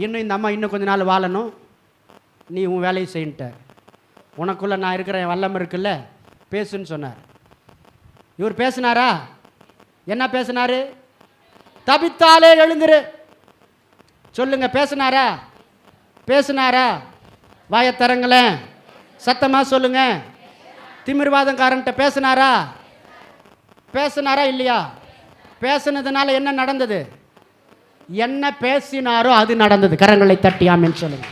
இன்னும் இந்த அம்மா இன்னும் கொஞ்ச நாள் வாழணும், நீ உன் வேலையை செய்யிட்டார். உனக்குள்ள நான் இருக்கிற என் வல்லம் இருக்குல்ல, பேசுன்னு சொன்னார். இவர் பேசினாரா? என்ன பேசினாரு? தபித்தாலே எழுந்துரு சொல்லுங்க. பேசினாரா? பேசினாரா? வாயை தரங்களேன், சத்தமா சொல்லுங்க. திமிர்வாதக்காரன்ட்ட பேசினாரா? பேசினாரா இல்லையா? பேசினதுனால என்ன நடந்தது? என்ன பேசினாரோ அது நடந்தது. கரங்களை தட்டி ஆமென் சொல்லுங்க.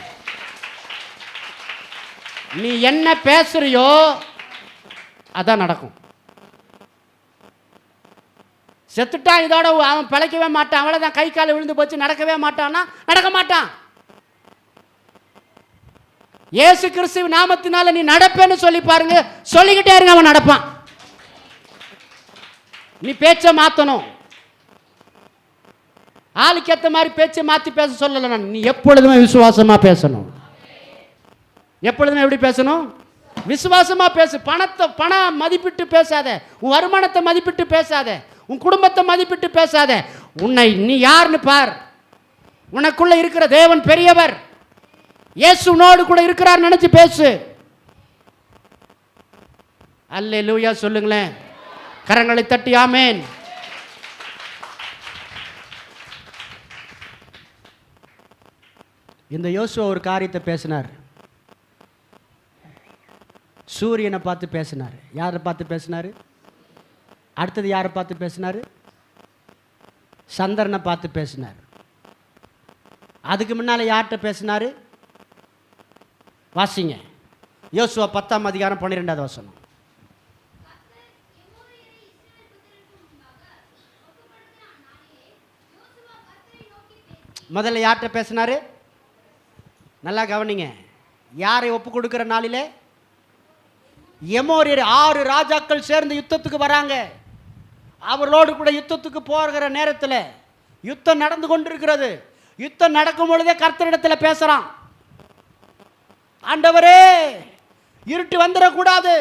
நீ என்ன பேசுறியோ அதான் நடக்கும். செத்துட்டான், இதோட அவன் பிழைக்கவே மாட்டான், அவ்வளோதான், கை கால் விழுந்து போச்சு, நடக்கவே மாட்டான்னா நடக்க மாட்டான். இயேசு கிறிஸ்து நாமத்தினால நீ நடப்பேன்னு சொல்லி பாருங்க, சொல்லிக்கிட்டே இருங்க, அவன் நடப்பான். நீ பேச்சை மாற்றணும். ஆளுக்கு ஏற்ற மாதிரி பேச்சை மாற்றி பேச சொல்லலை நான். நீ எப்பொழுதுமே விசுவாசமாக பேசணும். எப்பொழுதுமே எப்படி பேசணும்? விசுவாசமாக பேசு. பணம் மதிப்பிட்டு பேசாத, உன் வருமானத்தை மதிப்பிட்டு பேசாத, உன் குடும்பத்தை மதிப்பிட்டு பேசாத. உன்னை நீ யாருன்னு பார். உனக்குள்ள இருக்கிற தேவன் பெரியவர், இயேசு உன்னோடு கூட இருக்கிறார் நினைச்சு பேசு. அல்லேலூயா சொல்லுங்களேன். கரங்களை தட்டி ஆமென். இந்த யோசுவா ஒரு காரியத்தை பேசினார். சூரியனை பார்த்து பேசினார். யாரை பார்த்து பேசினார்? அடுத்தது யாரை பார்த்து பேசினார்? சந்திரனை பார்த்து பேசினார். அதுக்கு முன்னால் யார்கிட்ட பேசினார்? வாசிங்க. யோசுவா 10ஆம் அதிகாரம் 12வது வசனம். முதல்ல யார்கிட்ட பேசினாரு? நல்லா கவனிங்க. யாரை ஒப்பு கொடுக்கிற நாளிலே? எமோரியர் 6 ராஜாக்கள் சேர்ந்து யுத்தத்துக்கு வராங்க. அவர்களோடு கூட யுத்தத்துக்கு போகிற நேரத்தில் யுத்தம் நடந்து கொண்டிருக்கிறது. யுத்தம் நடக்கும் பொழுதே கர்த்தரிடத்தில் பேசுகிறான். ஆண்டவரே, இருட்டு வந்துடக்கூடாது,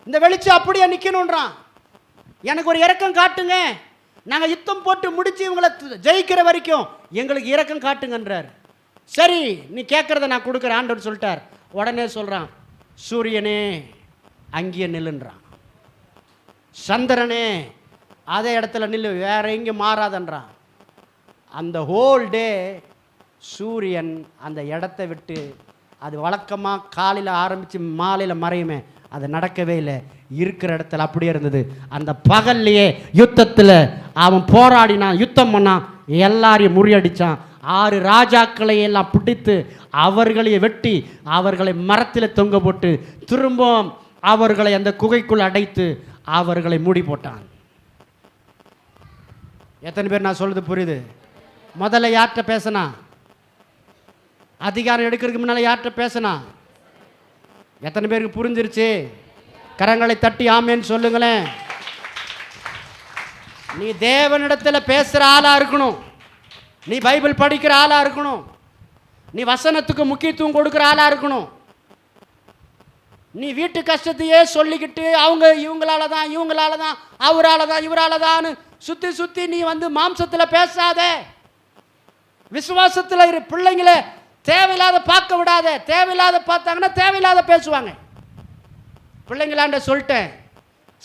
இந்த வெளிச்சம் அப்படியே நிற்கணுன்றான். எனக்கு ஒரு இரக்கம் காட்டுங்க, நாங்கள் யுத்தம் போட்டு முடிச்சு இவங்களை ஜெயிக்கிற வரைக்கும் எங்களுக்கு இரக்கம் காட்டுங்கன்றார். சரி, நீ கேட்குறத நான் கொடுக்குறேன் ஆண்டவர் சொல்லிட்டார். உடனே சொல்கிறான், சூரியனே அங்கேயே நில்லுன்றான். சந்திரனே அதே இடத்துல நில்லு, வேற எங்கேயும் மாறாதன்றான். அந்த ஹோல் டே சூரியன் அந்த இடத்த விட்டு, அது வழக்கமாக காலையில் ஆரம்பித்து மாலையில் மறையுமே, அது நடக்கவே இல்லை. இருக்கிற இடத்துல அப்படியே இருந்தது. அந்த பகல்லையே யுத்தத்தில் அவன் போராடினான், யுத்தம் பண்ணான், எல்லாரையும் முறியடித்தான். 6 ராஜாக்களை எல்லாம் பிடித்து அவர்களை வெட்டி அவர்களை மரத்தில் தொங்க போட்டு திரும்பவும் அவர்களை அந்த குகைக்குள் அடைத்து அவர்களை மூடி போட்டான். எத்தனை பேர் நான் சொல்றது புரியுது? முதல்ல யார்கிட்ட பேசினா? அதிகாரம் எடுக்கிறதுக்கு முன்னால் யார்கிட்ட பேசினா? எத்தனை பேருக்கு புரிஞ்சிருச்சு? கரங்களை தட்டி ஆமேன்னு சொல்லுங்களேன். நீ தேவனிடத்தில் பேசுகிற ஆளாக இருக்கணும். நீ பைபிள் படிக்கிற ஆளாக இருக்கணும். நீ வசனத்துக்கு முக்கியத்துவம் கொடுக்குற ஆளாக இருக்கணும். நீ வீட்டு கஷ்டத்தையே சொல்லிக்கிட்டு அவங்க இவங்களால தான் அவரால தான் இவரால தான் சுற்றி சுற்றி நீ மாம்சத்தில் பேசாத. விசுவாசத்தில் இரு. பிள்ளைங்கள தேவையில்லாத பார்க்க விடாத. தேவையில்லாத பார்த்தாங்கன்னா தேவையில்லாத பேசுவாங்க. பிள்ளைங்களாண்ட சொல்லிட்டேன்,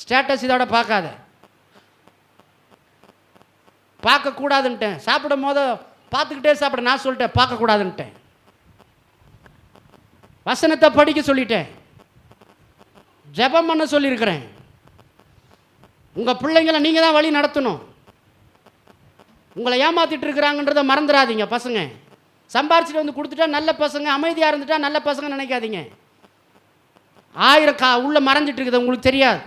ஸ்டேட்டஸ் இதோட பார்க்காத, பார்க்கக்கூடாதுன்ட்டேன். சாப்பிடும் போது பார்த்துக்கிட்டே சாப்பிட நான் சொல்லிட்டேன், பார்க்கக்கூடாதுன்ட்டேன். வசனத்தை படிக்க சொல்லிட்டேன், ஜெபம் பண்ண சொல்லியிருக்கிறேன். உங்கள் பிள்ளைங்களை நீங்கள் தான் வழி நடத்தணும். உங்களை ஏமாத்திட்டு இருக்கிறாங்கன்றதை மறந்துடாதீங்க. பசங்க சம்பாரிச்சிட்டு வந்து கொடுத்துட்டா நல்ல பசங்க, அமைதியாக இருந்துட்டா நல்ல பசங்க நினைக்காதீங்க. 1000 உள்ள மறைஞ்சிட்டு இருக்குது, உங்களுக்கு தெரியாது.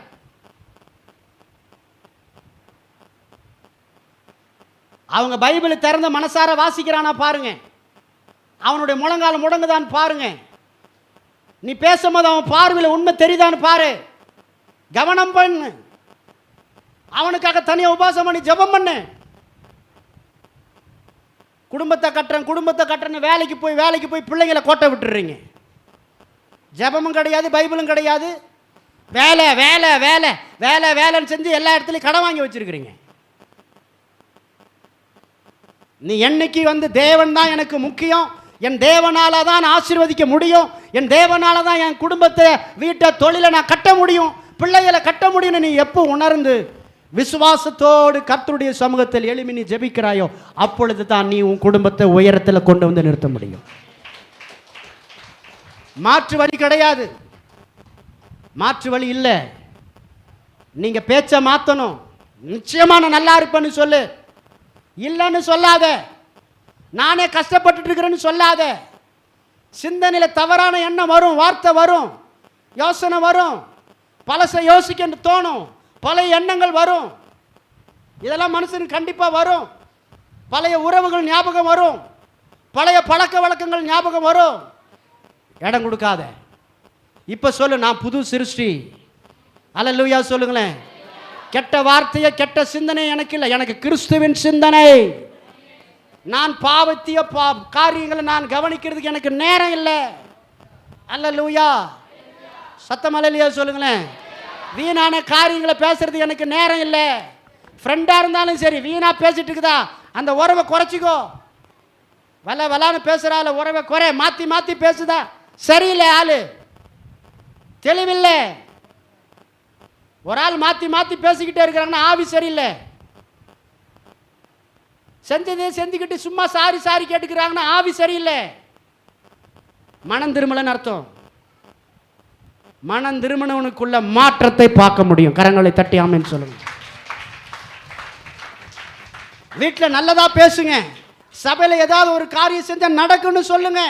அவங்க பைபிளை திறந்த மனசார வாசிக்கிறானா பாருங்க, அவனுடைய முழங்கால முடங்குதான் பாருங்க, நீ பேசும்போது அவன் பார்வையில் உண்மை தெரியுதான்னு பாரு, கவனம் பண்ணு, அவனுக்காக தனியாக உபாசம் பண்ணி ஜெபம் பண்ணு. குடும்பத்தை கட்டுறேன்னு வேலைக்கு போய் பிள்ளைங்களை கோட்டை விட்டுறீங்க. ஜெபமும் கிடையாது, பைபிளும் கிடையாது, வேலை வேலை வேலை வேலை வேலைன்னு செஞ்சு எல்லா இடத்துலையும் கடன் வாங்கி வச்சிருக்கிறீங்க. நீ என்னைக்கு வந்து தேவன் தான் எனக்கு முக்கியம், என் தேவனால தான் ஆசீர்வதிக்க முடியும், என் தேவனால தான் என் குடும்பத்தை வீட்டை தொழிலை நான் கட்ட முடியும், பிள்ளைகளை கட்ட முடியும்னு நீ எப்போ உணர்ந்து விசுவாசத்தோடு கர்த்தருடைய சமூகத்தில் எழுப்பி நீ ஜெபிக்கிறாயோ அப்பொழுது தான் நீ உன் குடும்பத்தை உயரத்தில் கொண்டு வந்து நிறுத்த முடியும். மாற்று வழி கிடையாது, மாற்று வழி இல்லை. நீங்க பேச்சை மாற்றணும். நிச்சயமா நான் நல்லா இருப்பேன்னு சொல்லு, இல்லைன்னு சொல்லாத. நானே கஷ்டப்பட்டு இருக்கிறேன்னு சொல்லாத. சிந்தனையில் தவறான எண்ணம் வரும், வார்த்தை வரும், யோசனை வரும், பழசை யோசிக்க தோணும், பழைய எண்ணங்கள் வரும். இதெல்லாம் மனுஷனுக்கு கண்டிப்பாக வரும். பழைய உறவுகள் ஞாபகம் வரும், பழைய பழக்க வழக்கங்கள் ஞாபகம் வரும். இடம் கொடுக்காத. இப்போ சொல்லு, நான் புது சிருஷ்டி. அல்லேலூயா சொல்லுங்களேன். கெட்ட வார்த்தையை கெட்ட சிந்தனை எனக்கு இல்லை, எனக்கு கிறிஸ்துவின் சிந்தனை. நான் பாவத்திய காரியங்களை நான் கவனிக்கிறதுக்கு எனக்கு நேரம் இல்லை. அல்லேலூயா, சத்தம் அல்லேலூயா சொல்லுங்களேன். வீணான காரியங்களை பேசுறதுக்கு எனக்கு நேரம் இல்லை. ஃப்ரெண்டாக இருந்தாலும் சரி, வீணா பேசிட்டு இருக்குதா அந்த உறவை குறைச்சிக்கோ. வலான்னு பேசுறாள், உறவை குறை, மாற்றி மாற்றி பேசுதா, சரியில்லை, ஆளு தெளிவில்லை. ஒரு ஆள் மாற்றி மாற்றி பேசிக்கிட்டே இருக்கிறாங்கன்னா ஆவி சரியில்லை. செஞ்சதே செஞ்சுக்கிட்டு சும்மா சாரி சாரி கேட்டுக்கிறாங்கன்னா ஆவி சரியில்லை. மனம் திரும்பலன்னு அர்த்தம். மனம் திருமணவனுக்குள்ள மாற்றத்தை பார்க்க முடியும். கரங்களை தட்டி ஆமென் சொல்லுங்க. வீட்டில் நல்லதா பேசுங்க. சபையில் ஏதாவது ஒரு காரியம் செஞ்சா நடக்குன்னு சொல்லுங்க.